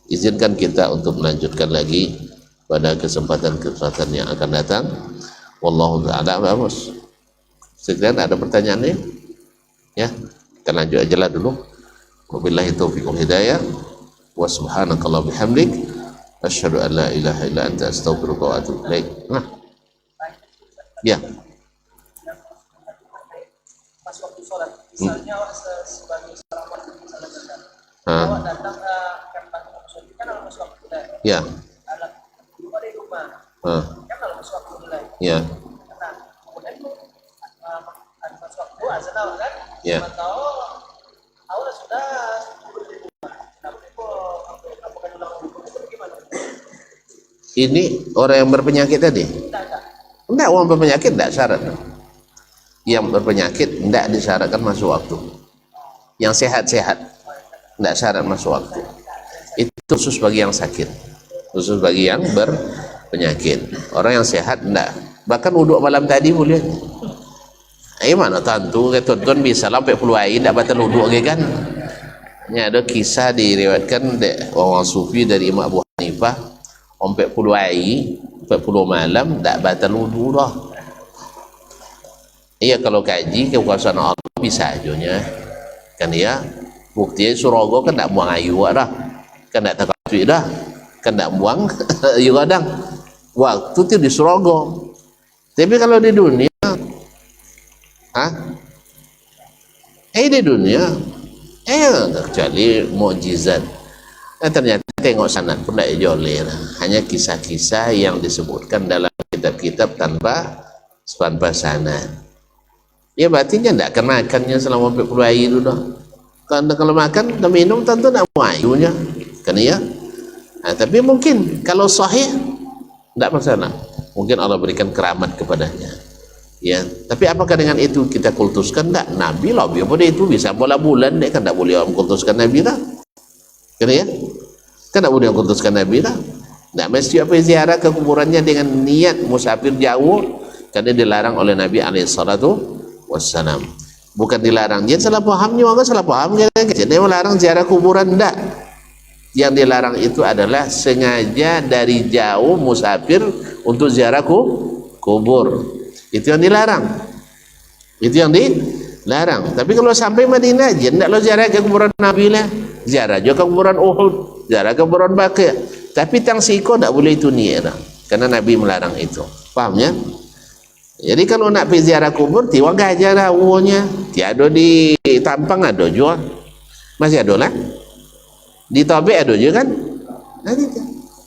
izinkan kita untuk melanjutkan lagi pada kesempatan-kesempatan yang akan datang. Wallahu taala alam. Sekian, ada pertanyaan nih? Ya, kita lanjut aja lah dulu. Wabillahi taufiq wal hidayah. Wa subhanakallah bihamdik asyhadu an la ilaha illa anta astaghfiruka wa atubu ilaik. Nah. Ya. Pas waktu sholat, misalnya sebagai seorang wanita misalnya datang ke tempat sholat kan kalau masuk waktu mulai. Ya. Kalau di rumah, kan kalau masuk waktu mulai. Ya. Nah, kemudian itu ada masuk waktu azan awal kan? Ya. Tahu awal sudah di rumah. Apakah ulang itu gimana? Ini orang yang berpenyakit tadi? Tidak, orang berpenyakit tidak syarat. Yang berpenyakit tidak disyaratkan masuk waktu. Yang sehat-sehat tidak syarat masuk waktu. Itu khusus bagi yang sakit, khusus bagi yang berpenyakit. Orang yang sehat tidak. Bahkan wudhu malam tadi boleh. Mana tentu tuan-tuan bisa sampai puluh air tidak batal wudhu kan? Ini ada kisah diriwayatkan orang sufi dari Imam Abu Hanifah, 40 air 40 malam tak batal wudhu dah. Iya, kalau kaji kekuasaan Allah bisa aja kan ya. Buktinya Suraga kan tak buang ayu dah, kan tak takatui dah, kan tak buang ayu kadang waktu tu di Suraga. Tapi kalau di dunia di dunia kecuali mukjizat. Ternyata tengok sanad pun tak joleh, hanya kisah-kisah yang disebutkan dalam kitab-kitab tanpa sanad. Ya batinnya tidak akan makannya selama 40 hari itu dah. Kalau makan dan minum tentu tidak mau ayunya kan ya. Tapi mungkin kalau sahih tidak masalah, mungkin Allah berikan keramat kepadanya, ya. Tapi apakah dengan itu kita kultuskan? Tidak. Nabi lah biar itu bisa bola bulan dia kan, tidak boleh orang kultuskan Nabi lah, kena ya, kan tidak boleh orang kultuskan Nabi lah. Tidak mesti apa ziarah ke kuburannya dengan niat musafir jauh, karena dilarang oleh Nabi SAW. Bukan dilarang, dia salah pahamnya, orang salah paham kan? Jadi melarang ziarah kuburan, tidak. Yang dilarang itu adalah sengaja dari jauh musafir untuk ziarah kubur. Itu yang dilarang. Itu yang dilarang. Tapi kalau sampai Madinah aja tidak lo ziarah ke kuburan Nabi lah. Ziarah juga ke kuburan Uhud, ziarah ke kuburan Baqi'. Tapi tang siko tidak boleh itu niat lah. Karena Nabi melarang itu. Fahamnya? Jadi kalau nak pergi ziarah kubur, tiwang gajah lah uangnya. Tiada di Tampang ada jual. Masih ada lah. Di Tabe ada juga kan? Nanti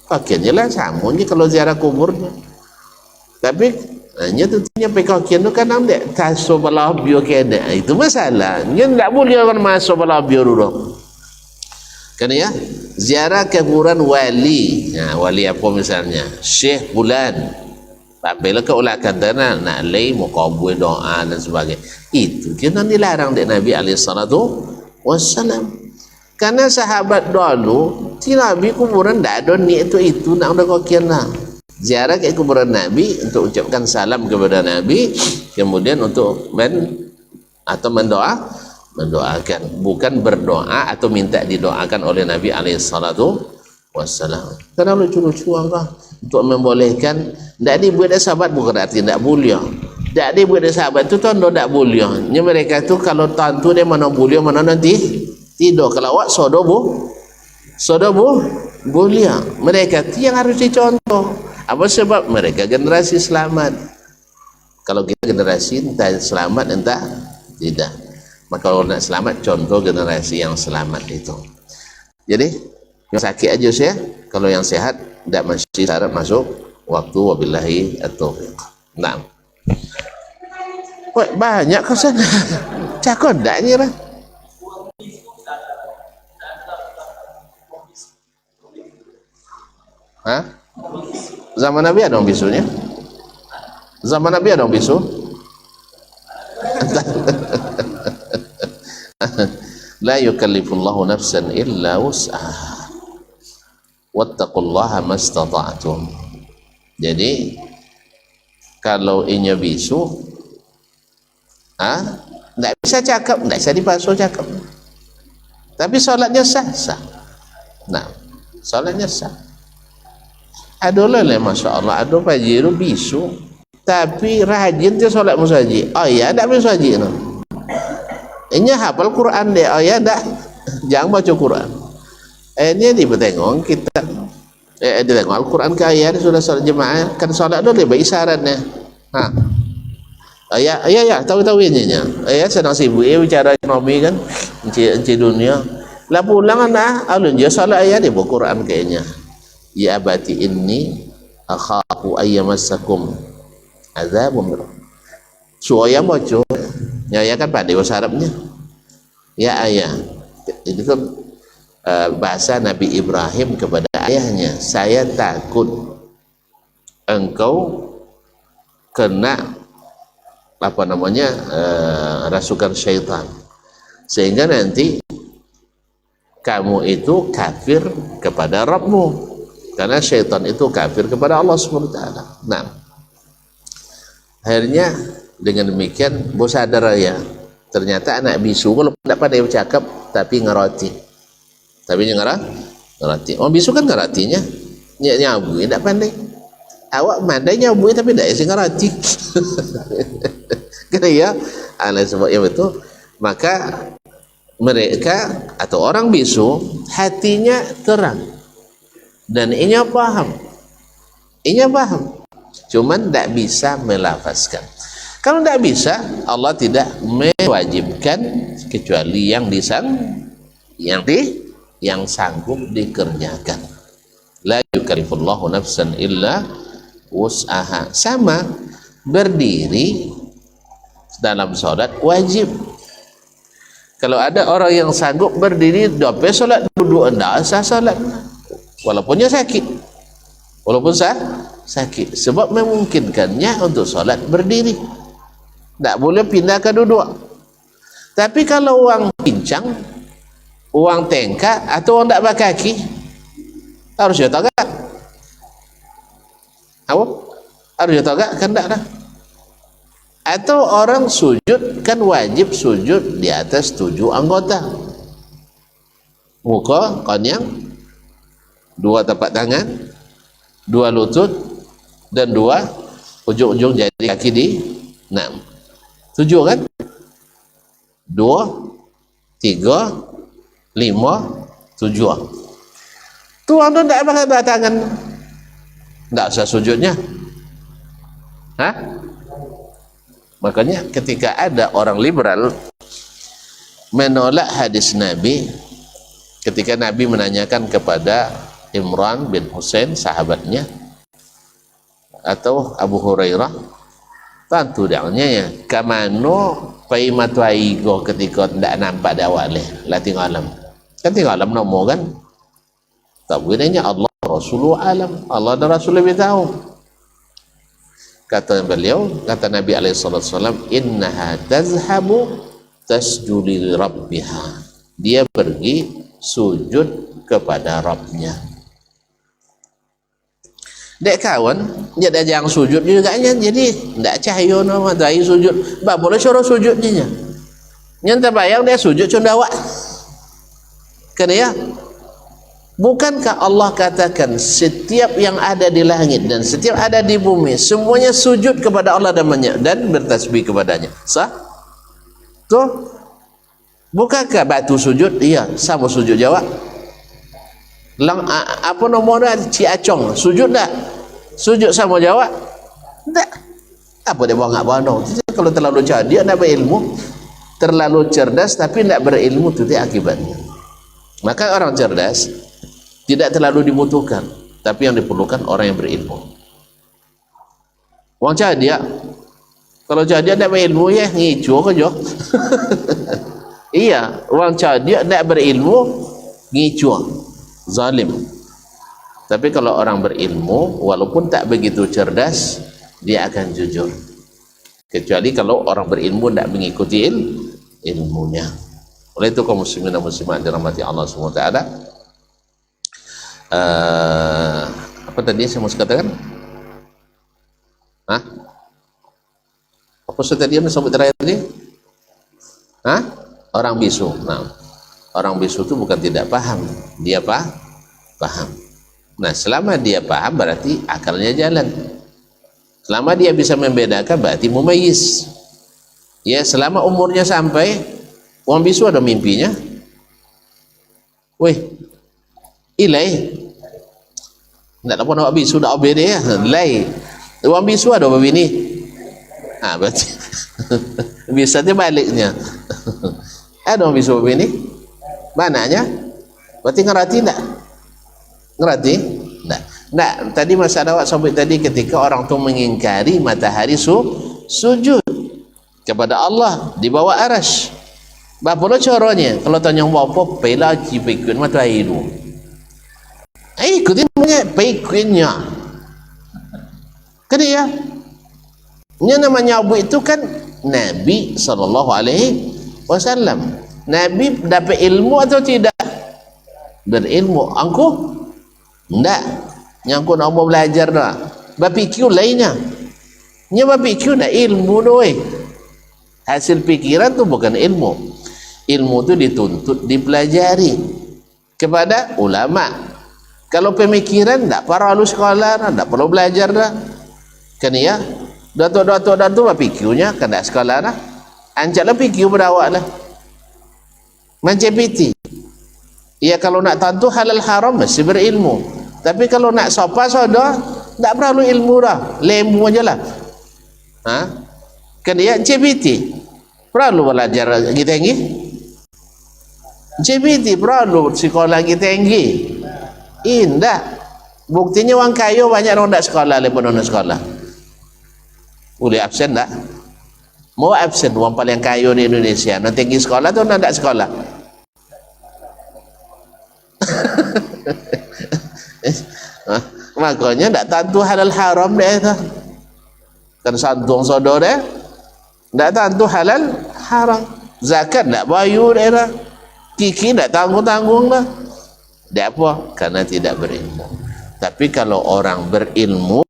pakaiannya lah sama je kalau ziarah kuburnya. Tapi hanya tentunya pekakian tu kadang dia taso belah bio kena. Itu masalah. Dia tak boleh orang masuk belah bio dulu. Kan ya? Ziarah kuburan wali. Nah, wali apa misalnya? Syekh bulan. Apabila kau ulakan tanah nak lay muqabul doa dan sebagainya. Itu kena dilarang dari Nabi SAW. Karena sahabat dulu si Nabi kuburan tak ada niat itu nak udah kokian lah. Ziarah ke kuburan Nabi untuk ucapkan salam kepada Nabi, kemudian untuk mendoakan, bukan berdoa atau minta didoakan oleh Nabi SAW. Karena lucu-lucu Allah untuk membolehkan. Tak dibuat sahabat bukan arti tak boleh. Tak dibuat sahabat tu tanda tak boleh. Nya mereka tu kalau tantu dia mana boleh mana nanti tidak. Kalau awak sodobu boleh. Mereka tu yang harus dicontoh. Apa sebab mereka generasi selamat. Kalau kita generasi entah selamat entah tidak. Maka kalau nak selamat contoh generasi yang selamat itu. Jadi yang sakit aja saya, kalau yang sehat tidak mesti syarat masuk waktu. Wabillahi at-taufiq. Nah, banyak ke sana. Cakap tak ni lah. Hah? Zaman Nabi ada orang bisunya? Zaman Nabi ada orang bisu? La yukallifullahu nafsan illa wus'aha wattaqullaha mastata'tum. Jadi kalau inya bisu tak bisa cakap, tak bisa dipaksa cakap, tapi solatnya sah. Nah, solatnya sah. Adalah lah, Masya Allah, ada pajiru bisu tapi rajin dia solat musaji. Oh ya, tak musaji no. Ini hafal Quran dia. Oh ya, tak, jangan baca Quran. Ini dipertengok kita. Dia tengok Al-Quran ke ayat sudah solat jemaah kan solat dulu dia berisyaratnya. Ya, tahu-tahu ini nya. Ya sedang sibuk bicara ekonomi kan, enci dunia. Lah pulang anak, alun je solat ayat dia baca Quran kayaknya. Ya abati inni akhafu ayyamassakum azabun. Suaya baca. Ya kan pada bahasa Arabnya. Ya ayah. Itu kan bahasa Nabi Ibrahim kepada ayahnya, saya takut engkau kena rasukan syaitan sehingga nanti kamu itu kafir kepada Rabbmu, karena syaitan itu kafir kepada Allah SWT. Nah, akhirnya dengan demikian bos sadar ya, ternyata anak bisu kalau tidak pandai bercakap tapi ngeroti. Tapi ngerati. Orang bisu kan ngeratinya nyabu, tidak pandai. Awak pandai nyabu tapi tidak isi ngerati. Kena ya, oleh sebab yang itu maka mereka atau orang bisu hatinya terang dan inya paham, cuman tidak bisa melafazkan. Kalau tidak bisa, Allah tidak mewajibkan kecuali yang sanggup dikerjakan. La yukallifullahu nafsan illa wus'aha. Sama berdiri dalam salat wajib. Kalau ada orang yang sanggup berdiri dope salat duduk, enggak sah salat. walaupun dia sakit, sakit, sebab memungkinkannya untuk solat berdiri, tak boleh pindah ke duduk. Tapi kalau orang pincang, orang tengkak, atau orang tak berkaki, harus dia tagak. Apa? Harus dia tagak, kan tak dah. Atau orang sujud, kan wajib sujud di atas 7 anggota. Muka, konyang, 2 tapak tangan, 2 lutut, dan 2 ujung-ujung jari kaki di 6. 7 kan? 2, 3, 5, 7. Tuan tu tak pakai tangan, tak usah sujudnya. Makanya ketika ada orang liberal menolak hadis Nabi, ketika Nabi menanyakan kepada Imran bin Husain, sahabatnya, atau Abu Hurairah, tentu daknya ya kamano pai matuai go ketika tidak nampak dak leh lah tinggal alam, kan tinggal alam nombor kan, tak bolehnya Allah Rasulullah alam, Allah dan Rasul lebih tahu. Kata beliau, kata Nabi SAW, innaha tazhabu tasjudi li rabbiha, dia pergi sujud kepada Rabbnya. Dek kawan, dia dah jangan sujud juga nya, jadi ndak cahaya nama dai sujud, ba boleh suruh sujudnya. Yang terbayang dia sujud cundawak. Kan ya? Bukankah Allah katakan setiap yang ada di langit dan setiap ada di bumi semuanya sujud kepada Allah dan bertasbih kepadanya? Sah? Tuh. Bukankah batu sujud? Iya, sama sujud jawab. Apa nomornya Ciacong sujud tak? Sujud sama jawab? Tak. Apa dia bangak-bangau? Kalau terlalu cerdas tak berilmu, terlalu cerdas tapi tak berilmu, itu akibatnya. Maka orang cerdas tidak terlalu dibutuhkan, tapi yang diperlukan orang yang berilmu. Orang cerdas, kalau cerdas tak berilmu ya ngicu aja. Iya, orang cerdas tak berilmu ngicu, zalim. Tapi kalau orang berilmu, walaupun tak begitu cerdas, dia akan jujur. Kecuali kalau orang berilmu tak mengikuti ilmunya. Oleh itu kaum muslimin dan muslimat dirahmati Allah SWT, apa tadi saya mau katakan? Apa tadi yang sampai terakhir tadi? Orang bisu. Nah, orang bisu itu bukan tidak paham, dia paham. Nah, selama dia paham berarti akalnya jalan. Selama dia bisa membedakan berarti mumayyiz. Ya, selama umurnya sampai, orang bisu ada mimpinya. Weh, ilai. Tak apa nak bisu dak obey dia. Lai. Orang bisu ada apa bini? Berarti bisa dia baliknya. Ada orang bisu apa bini? Mananya? Berarti ngerti tak? Ngerti? Tak. Tak. Tadi masalah awak sampai tadi ketika orang tu mengingkari matahari sujud kepada Allah di bawah arasy. Bagaimana caranya? Kalau tanya apa, pela cipikun matahari itu. Ikutin namanya pekutnya. Kan ya? Yang namanya Abu itu kan Nabi SAW. Nabi dapat ilmu atau tidak? Berilmu. Angku? Tidak. Yang aku nak mau belajar dah. Berfikir lainnya. Yang berfikir dah ilmu doy. Hasil pikiran tu bukan ilmu. Ilmu tu dituntut, dipelajari kepada ulama. Kalau pemikiran tak perlu sekolah, tak perlu belajar dah. Kan ya? Datuk-datuk berfikirnya kan tak sekolah dah. Ancaklah fikir pada awak lah. Macam piti. Ya kalau nak tentu halal haram mesti berilmu. Tapi kalau nak sopa soda, tak perlu ilmu dah. Lemu aja lah. Kan ya? CBT perlu belajar lagi tinggi. CBT perlu sekolah lagi tinggi. Indah. Buktinya orang kaya banyak orang tak sekolah lepas nak sekolah. Boleh absen tak? Mau absen orang paling kaya di Indonesia. Nak tinggi sekolah tu nak tak sekolah. Makanya tak tentu halal haram dia tu. Kan santung sodor dia. Tak tentu halal haram. Zakat tak bayar dia dah. Kiki tak tanggung-tanggung dah. Dia apa? Karena tidak berilmu. Tapi kalau orang berilmu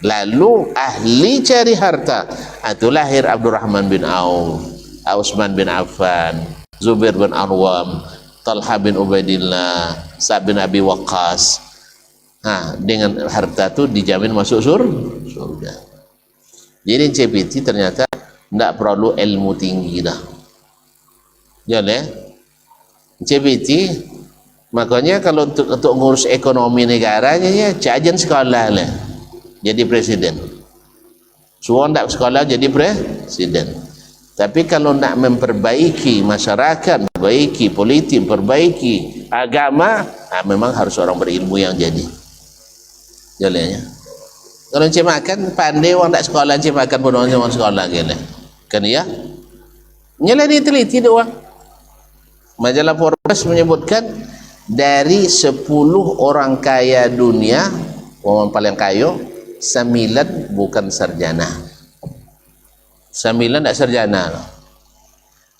lalu ahli cari harta, itu lahir Abdurrahman bin Auf, Utsman bin Affan, Zubair bin Arwam, Talha bin Ubaidillah, Sa'd bin Abi Waqqas. Dengan harta tu dijamin masuk surga. Jadi CPT ternyata tidak perlu ilmu tinggi dah. Jadi CPT makanya kalau untuk ngurus ekonomi negaranya ya cajan sekolah lah jadi presiden. Suruh tak sekolah jadi presiden. Tapi kalau nak memperbaiki masyarakat, perbaiki politik, perbaiki agama, memang harus orang berilmu yang jadi. Jalannya. Kalau encik makan pandai orang tak sekolah, encik makan pun orang sekolah gila. Kan ya? Nyala diteliti dia orang. Majalah Forbes menyebutkan dari 10 orang kaya dunia, orang paling kaya, 9 bukan sarjana. 9 tak sarjana.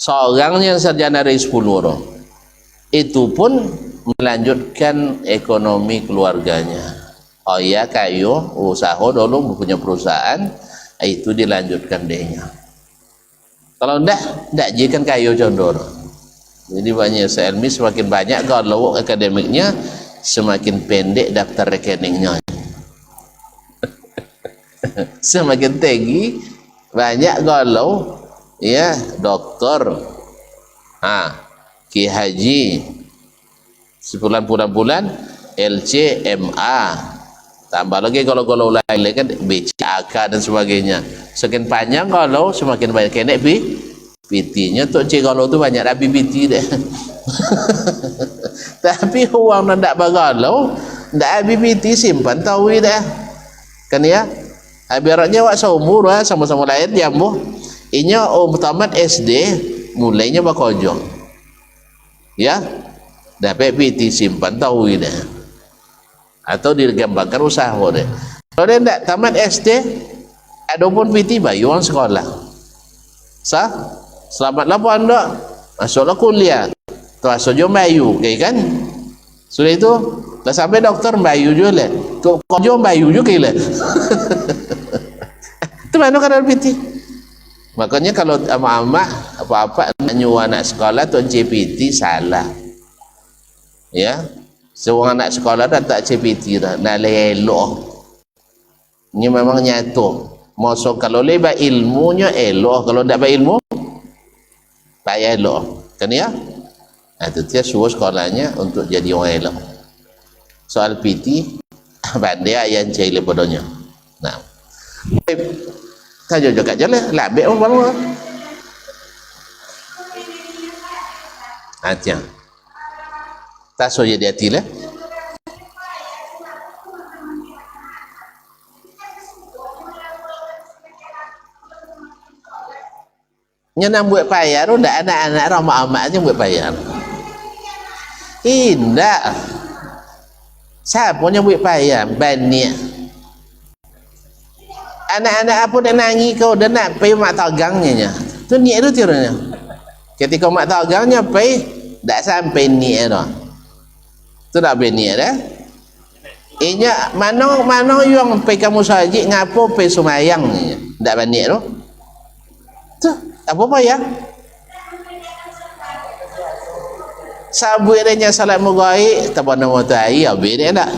Seorang yang sarjana dari 10 orang. Itu pun melanjutkan ekonomi keluarganya. Oh iya kayu usaha dulu punya perusahaan, itu dilanjutkan dia. Kalau enggak jikan kayu condor. Jadi banyak ilmi semakin banyak kalau akademiknya, semakin pendek daftar rekeningnya. Semakin tinggi banyak kalau ya doktor, Ki Haji, sebulan-bulan LC, MA, tambah lagi kalau lain kan BCAK dan sebagainya. Semakin panjang kalau semakin banyak kena PT-nya tu cik kalau tu banyak dah PT deh. Tapi uang nak bagalau ndak PT simpan tahu dah. Kan ya? Ibaratnya wak seumur sama-sama lain jambu. Inya tamat SD mulainya bakojo. Ya? Dapat PT simpan tahu dah. Atau digambarkan usaha dia. Kalau dia ndak tamat SD ada pun PT bayar sekolah. Sah? Selamatlah pun anda masuklah kuliah termasuk je Melayu kan sudah itu dah sampai doktor Melayu je lah kau je Melayu juga lah. Itu mana kadar PT. Makanya kalau amak-amak apa-apa nak nyuruh anak sekolah tu CPT salah ya. Seorang anak sekolah dah tak CPT dah nak elok ini memang nyatu masuk kalau lebar ilmunya elok, kalau tak ilmu payah elok kan ya. Itu dia suruh sekolahnya untuk jadi orang elok. Soal PT pandai yang cari lepodonyo. Nah saya juga je lah labik apa baru tiang tak so jadi hati lah. Nya nak buat payah tu dak anak-anak ramah-amak je buat payah. Indah. Siapa yang buat payah? Banyak. Anak-anak apa dah nangis kau dah nak pergi mak tagangnya. Tu niat tu tiranya. Ketika mak tagangnya pergi dak sampai niat dah. Tu dak berniat dah. Inya mana yang pergi kamu sajik ngapo pergi sumayang ni. Dak berniat tu. Tu apa ya? Sabui dia salat mugai tabana mutai abi dia tak.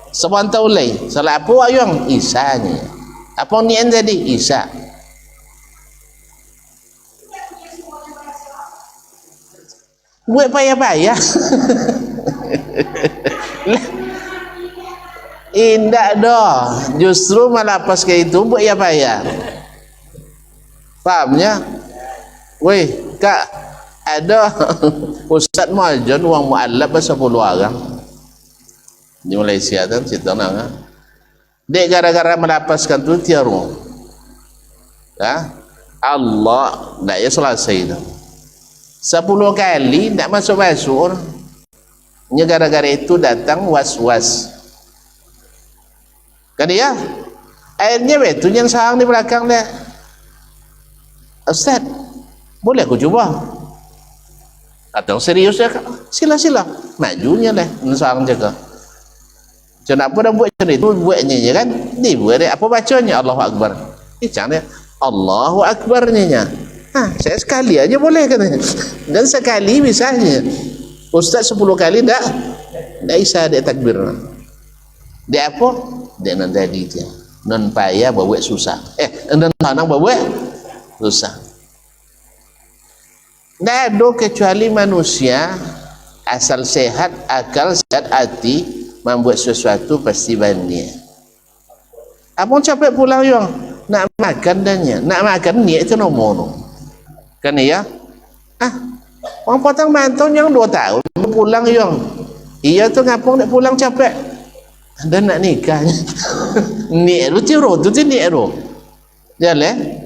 Sebantau lay. Salat apa ayang Isa ni. Apa ni jadi Isa. Buat payah-payah. Indah dah. Justru malah pas ke itu buat ya payah. Fahamnya? Weh, kak, ada Ustaz Muajon uang mu'allab 10 orang di Malaysia kan cerita nang. Dek gara-gara melapaskan tu tiaru. Ya? Allah ndak ya selesai itu. 10 kali ndak masuk-masuk. Nya gara-gara itu datang was-was. Kan ya? Akhirnya betul yang sahang di belakang dia. Ustaz, boleh aku coba? Atau serius ya? Sila-sila. Majunya lah, sahang jaga. Kenapa dah buat macam itu? Buatnya je kan? Dia buat dia. Apa bacanya? Allahu Akbar. Macam dia. Allahu Akbarnya. Saya sekali aja boleh katanya. Dan sekali misalnya. Ustaz 10 kali tak bisa dia takbir. Dia apa? Dia nan tadi dia. Non payah bawa susah. Non tanang bawa susah. Tak ada kecuali manusia asal sehat, akal sehat, hati membuat sesuatu pasti bandia. Apa capek pulang yang nak makan dannya, nak makan ni itu nombor. Kan ya? Orang potong mantau yang 2 tahun pulang yang. Iya tu ngapung nak pulang capek. Dan nak nikah. Ni ero tiro tu ni ero. Jalan.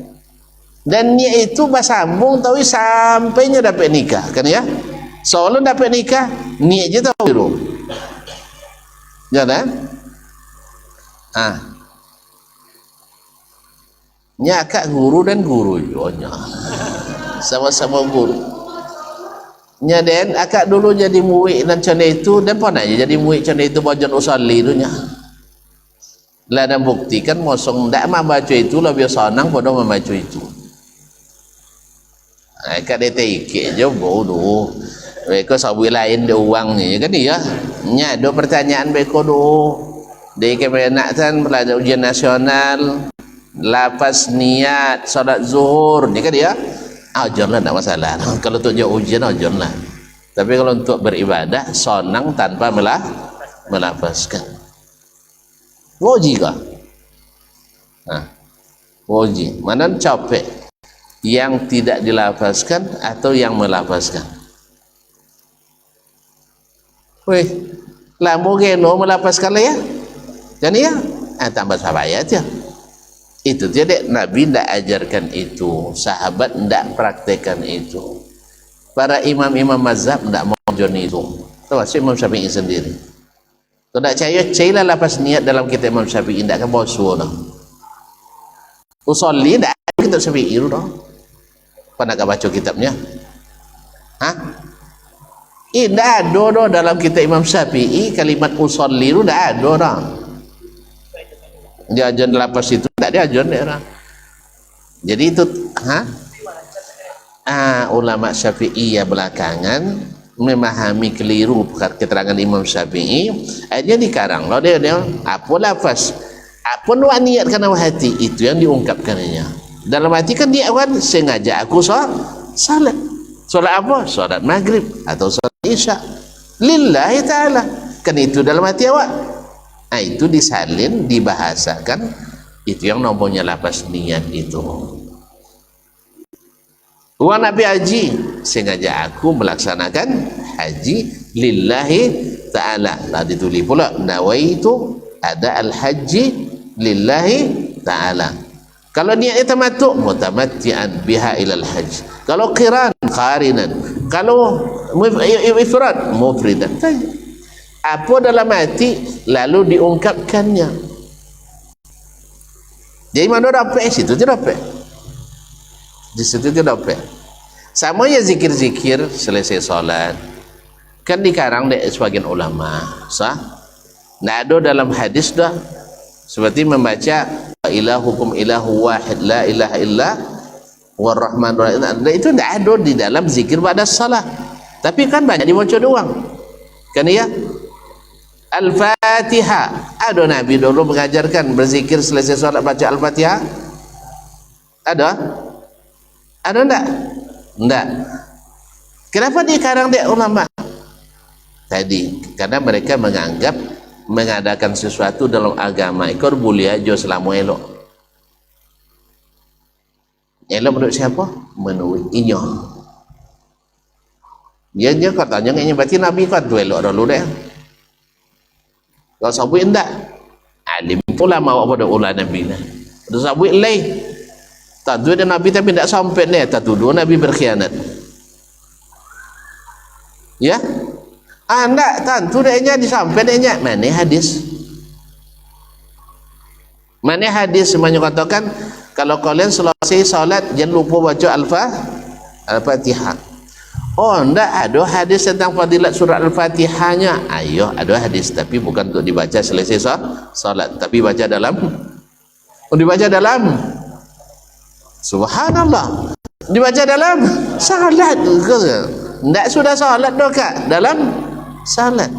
Dan ni itu bersambung tahu sampainya dapat nikah, kan ya? Soalnya dapat nikah, ni aja tahu tiro. Jalan. Nya akak guru dan guru yonya. Sama-sama guru. Nya den akak dulu jadi murid dan macam itu dan pernah aja jadi murid macam itu bajan usalli tu nya. Lah dan buktikan mosong ndak membaca itu lebih senang pada membaca itu. Akak dia take je bodoh. Mereka sawi lain dia uang ni kan dia. Nya ada pertanyaan mereka do. Dia kena nak kan belajar ujian nasional. Lapas niat solat zuhur ni kan dia. Ajarlah tak masalah. Kalau untuk jauh ujian ajarlah. Tapi kalau untuk beribadah senang tanpa melafazkan. Wajib kah? Wajib. Mana capek? Yang tidak dilafazkan atau yang melafazkan? Weh, lamu geno melafazkan lah ya? Jadi ya? Tambah sabayat ya. Itu jadi Nabi tidak ajarkan itu, sahabat tidak praktekkan itu, para imam-imam mazhab tidak mau join itu, termasuk Imam Syafi'i sendiri. Kalau tidak percaya, cailah lapas niat dalam kitab Imam Syafi'i, tidak akan bawa suara. Usolli tidak ada kitab Syafi'i itu dah. Pernah kau baca kitabnya? Tidak ada dalam kitab Imam Syafi'i kalimat usolli itu tidak ada dah. Dia ajar lapas itu tak dia ajar dia. Jadi itu ulama Syafi'iyah belakangan memahami keliru keterangan Imam Syafi'i, akhirnya dikarang loh dia apa lafaz apa niat karena hati itu yang diungkapkannya. Dalam hati kan dia kan sengaja aku salat apa? Salat maghrib atau salat isya lillahi ta'ala, kan itu dalam hati awak. Itu disalin, dibahasakan, itu yang nomornya lapas niat itu. Uang Nabi haji, sengaja aku melaksanakan haji lillahi ta'ala. Tadi tulis pula nawaitu ada al-haji lillahi ta'ala. Kalau niatnya tamattu, mutamatti'an biha ilal hajj. Kalau qiran, qarinan. Kalau ifrad, mufridan. Apa dalam hati lalu diungkapkannya. Jadi mana dapat situ je dapat. Di situ je dapat. Sama ya zikir-zikir selesai solat. Kan dikarang dek sebagian ulama, sah? Nggak ada dalam hadis dah. Seperti membaca ilahukum ilahu wahid la ilaha illa warrahman rahim. Itu tidak ada di dalam zikir pada salat. Tapi kan banyak dibaca doang. Kan ya? Al-Fatihah. Ada Nabi dulu mengajarkan berzikir selesai solat baca Al-Fatihah? Ada? Ada enggak? Enggak. Kenapa dikarang dia ulama? Tadi karena mereka menganggap mengadakan sesuatu dalam agama ikut boleh aja selama elok. Elok menurut siapa? Menurut inya. Dia katanya nganya berarti Nabi kan tu elok dulu deh. Kalau sabut enggak alim pula mau pada ulah Nabi lah. Ada sabut lain. Tak dua Nabi tapi tidak sampai ni. Tak tuduh Nabi berkhianat. Ya? Anda tentu deknya disampaikan deknya mana hadis? Mana hadis menyatakan kalau kalian selesai salat jangan lupa baca Al-Fatihah. Oh, enggak ada hadis tentang fadilat surat Al-Fatihahnya. Ayo, ada hadis tapi bukan untuk dibaca selesai salat, tapi baca dalam subhanallah. Dibaca dalam salat. Enggak sudah salat doh Kak, dalam salat.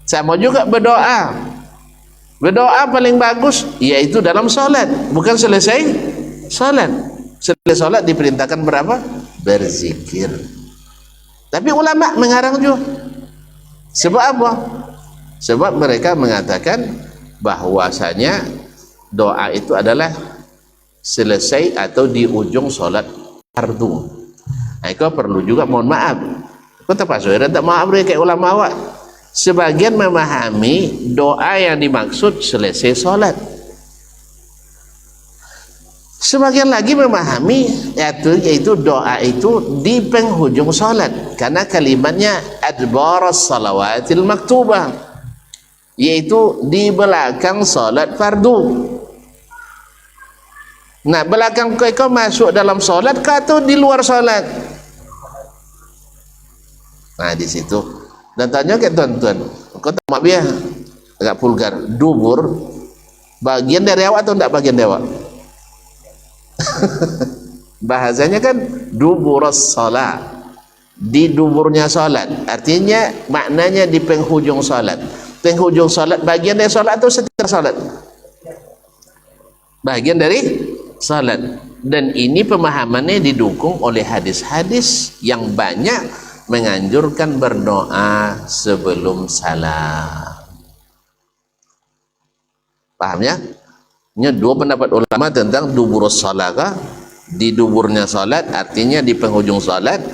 Sama juga berdoa. Berdoa paling bagus yaitu dalam salat, bukan selesai salat. Selesai salat diperintahkan berapa? Berzikir. Tapi ulama mengarang juga. Sebab apa? Sebab mereka mengatakan bahwasanya doa itu adalah selesai atau di ujung salat fardu. Nah, kau perlu juga mohon maaf. Kau terpaksa tak maaf mereka ulama awak. Sebagian memahami doa yang dimaksud selesai salat. Sebagian lagi memahami yaitu doa itu di penghujung salat, karena kalimatnya adbaras salawatil maktubah, yaitu di belakang salat fardu. Nah, belakang kau masuk dalam salat atau di luar salat? Nah, di situ. Dan tanya ke tuan-tuan, kau tak maaf ya, agak vulgar, dubur bagian dari awak atau tidak bagian dari awak? Bahasanya kan duburas salat, di duburnya salat, artinya maknanya di penghujung salat. Penghujung salat bagian dari salat atau setelah salat? Bagian dari salat. Dan ini pemahamannya didukung oleh hadis-hadis yang banyak menganjurkan berdoa sebelum salam. Paham ya? Ini dua pendapat ulama tentang duburus salat. Di duburnya salat artinya di penghujung salat.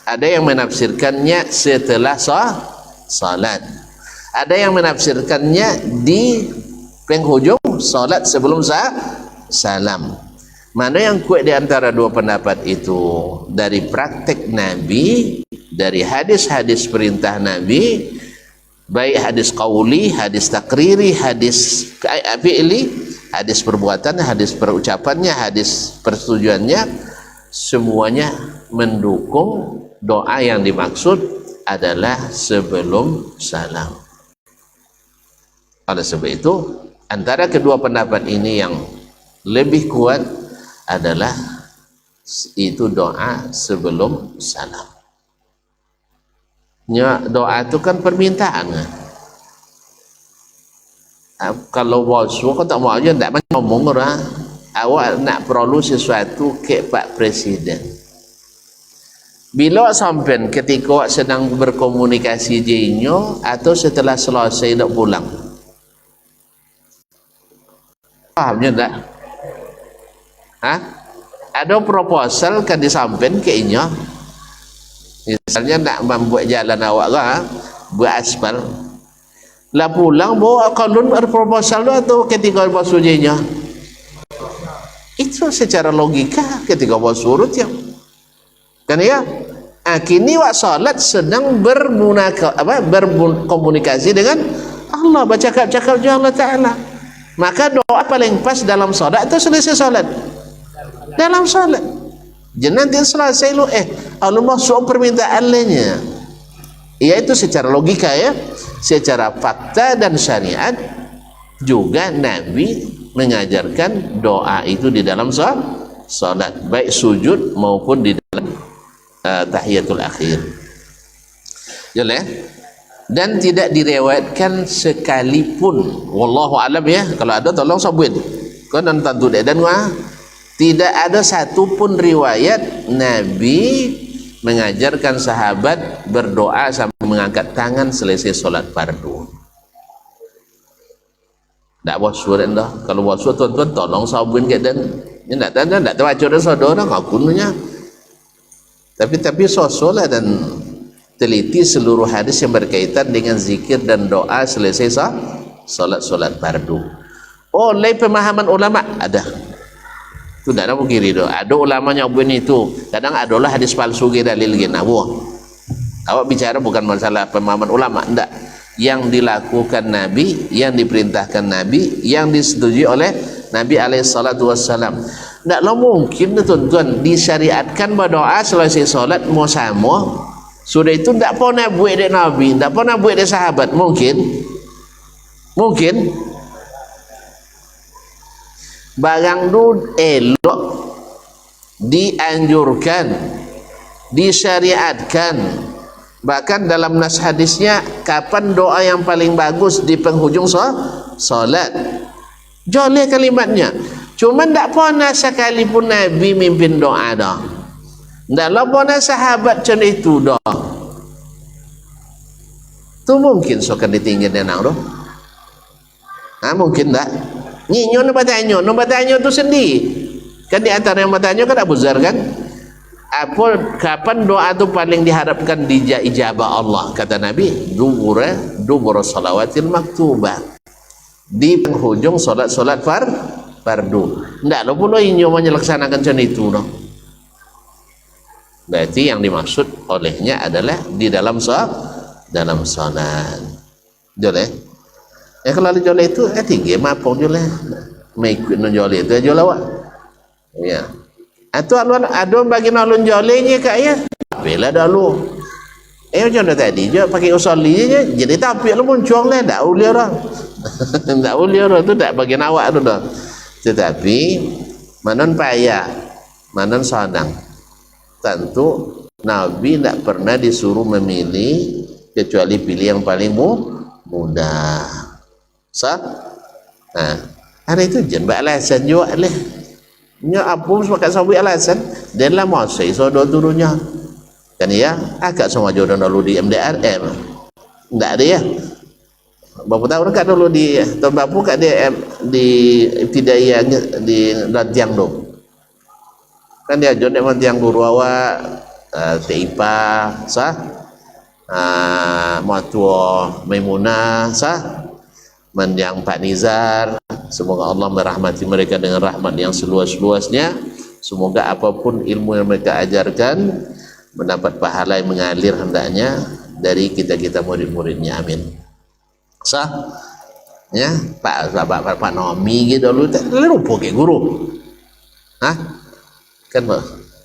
Ada yang menafsirkannya setelah salat. Ada yang menafsirkannya di penghujung salat sebelum salam. Mana yang kuat di antara dua pendapat itu? Dari praktek Nabi, dari hadis-hadis perintah Nabi, baik hadis qauli, hadis takriri, hadis fi'li, hadis perbuatan, hadis perucapannya, hadis persetujuannya, semuanya mendukung doa yang dimaksud adalah sebelum salam. Oleh sebab itu, antara kedua pendapat ini yang lebih kuat adalah itu doa sebelum salam. Doa itu kan permintaan. Kalau wasu kau tak mau aja tak ngomong orang. Awak nak perlu sesuatu ke Pak Presiden. Bila sampai ketika awak sedang berkomunikasi jenyo atau setelah selesai nak pulang? Pahamnya tak? Ada proposal kan disampaikan ke inyo. Misalnya nak membuat jalan awak lah, buat aspal. Lah pulang bawa kalun berproposal tu atau ketika bos ujinya. Itu secara logika ketika bos urut ya. Kan ya? Kini wak salat sedang berkomunikasi dengan Allah, bercakap-cakap dengan Allah Ta'ala. Maka doa paling pas dalam salat atau selesai salat? Dalam salat. Jangan nanti selesai lu Allah masuk permintaan lainnya. Iaitu secara logika ya, secara fakta dan syariat juga Nabi mengajarkan doa itu di dalam salat, baik sujud maupun di dalam tahiyatul akhir. Jelas? Dan tidak diriwayatkan sekalipun, wallahu alam ya, kalau ada tolong sabun kau dan tentu dan tidak ada satupun riwayat Nabi mengajarkan sahabat berdoa sambil mengangkat tangan selesai solat fardu. Tak wasur dah. Kalau wasur tuan-tuan tolong sabun ke dan ini tak terbaca dah saudara ngakunya. Tapi sosolah dan teliti seluruh hadis yang berkaitan dengan zikir dan doa selesai solat fardu. Oh, lain pemahaman ulama ada. Itu tidak ada kiri tu. Ada ulama yang begini itu. Kadang adalah hadis palsu ke dalil ke nabuh. Awak bicara bukan masalah pemahaman ulama, enggak. Yang dilakukan Nabi, yang diperintahkan Nabi, yang disetujui oleh Nabi alaihissalatu wassalam. Enggaklah mungkin tuan-tuan disyariatkan berdoa selesai solat mau sama. Sudah itu enggak pernah buat dek Nabi, enggak pernah buat dek sahabat. Mungkin barang tu elok, dianjurkan, disyariatkan. Bahkan dalam nas hadisnya, kapan doa yang paling bagus di penghujung solat. Joleh kalimatnya. Cuma tak pernah sekalipun Nabi mimpin doa dah. Tak pernah sahabat macam itu dah. Tu mungkin so kan ditinggal denang tu. Mungkin tak. Nyinyo nombor tanya tu sendiri. Kan di antara yang bertanya kan Abu Zar kan? Kapan doa tu paling diharapkan ijabah Allah? Kata Nabi, dubura salawatil maktubah, di penghujung solat fardu. Tidak lo pula inyo menyelaksanakan macam itu no. Berarti yang dimaksud olehnya adalah di dalam solat. Joleh. Kalau joleh itu tiga mapong joleh. Mengikut joleh itu joleh awak. Ya. Atau ada bagi nalun jolehnya kak ya. Bila dahulu. Macam dah tadi je pakai usali je. Jadi tapi lu muncul lah dak uliar orang. Tak uliar tu tak bagi awak tu dah. Tetapi manon payah, manon sadang. Tentu Nabi tak pernah disuruh memilih kecuali pilih yang paling mudah. Sah? Ada itu jen alasan juga leh. Nya apa sepakat sawi alasan dan lah masih sodo turunnya kan ya agak sama jodoh dulu di MDRM enggak ada ya berapa tahun kat dulu di tahun berapa kat dia di ibtidaiyah di Rantiang tu kan dia jodoh Rantiang guru awak Teipa sah Matua Maimunah sah mendiang Pak Nizar. Semoga Allah merahmati mereka dengan rahmat yang seluas-luasnya. Semoga apapun ilmu yang mereka ajarkan mendapat pahala yang mengalir hendaknya dari kita-kita murid-muridnya. Amin. Sah? Ya, Pak Naomi gitu dulu tak lupa ke guru. Kan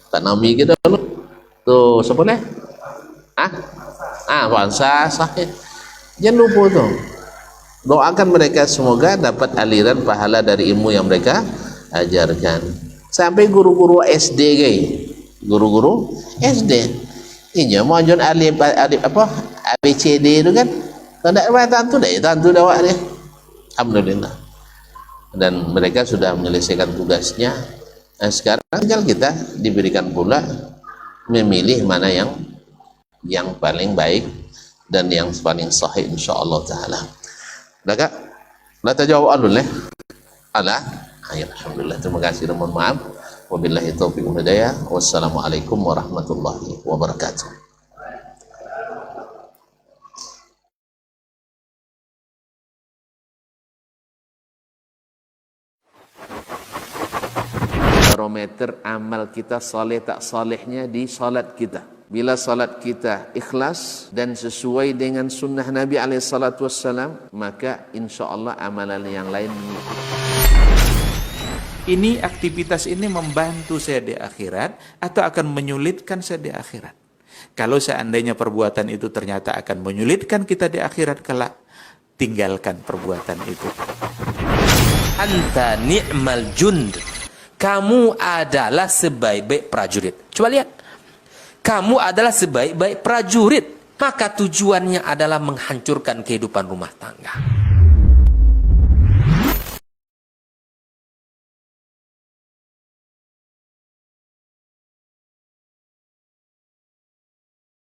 Pak Naomi gitu dulu. Tuh, siapa ni? Pak Ansar sah. Jangan lupa tu. Doakan mereka semoga dapat aliran pahala dari ilmu yang mereka ajarkan. Sampai guru-guru SD guru-guru SD ini mau ajar alif apa ABCD itu kan tak ada tantu dah ni. Alhamdulillah. Dan mereka sudah menyelesaikan tugasnya. Sekarang tinggal kita diberikan pula memilih mana yang paling baik dan yang paling sahih insyaallah taala. Dah kak? Dah terjawab alun leh? Alah? Alhamdulillah. Terima kasih dan mohon maaf. Wabillahi taufiq wal hidayah. Wassalamualaikum warahmatullahi wabarakatuh. Barometer amal kita saleh tak salehnya di salat kita. Bila salat kita ikhlas dan sesuai dengan sunnah Nabi SAW, maka insya Allah amalan yang lain mengikut. Ini aktivitas ini membantu saya di akhirat atau akan menyulitkan saya di akhirat? Kalau seandainya perbuatan itu ternyata akan menyulitkan kita di akhirat kelak, tinggalkan perbuatan itu. Anta ni'mal jund. Kamu adalah sebaik-baik prajurit. Coba lihat. Kamu adalah sebaik-baik prajurit. Maka tujuannya adalah menghancurkan kehidupan rumah tangga.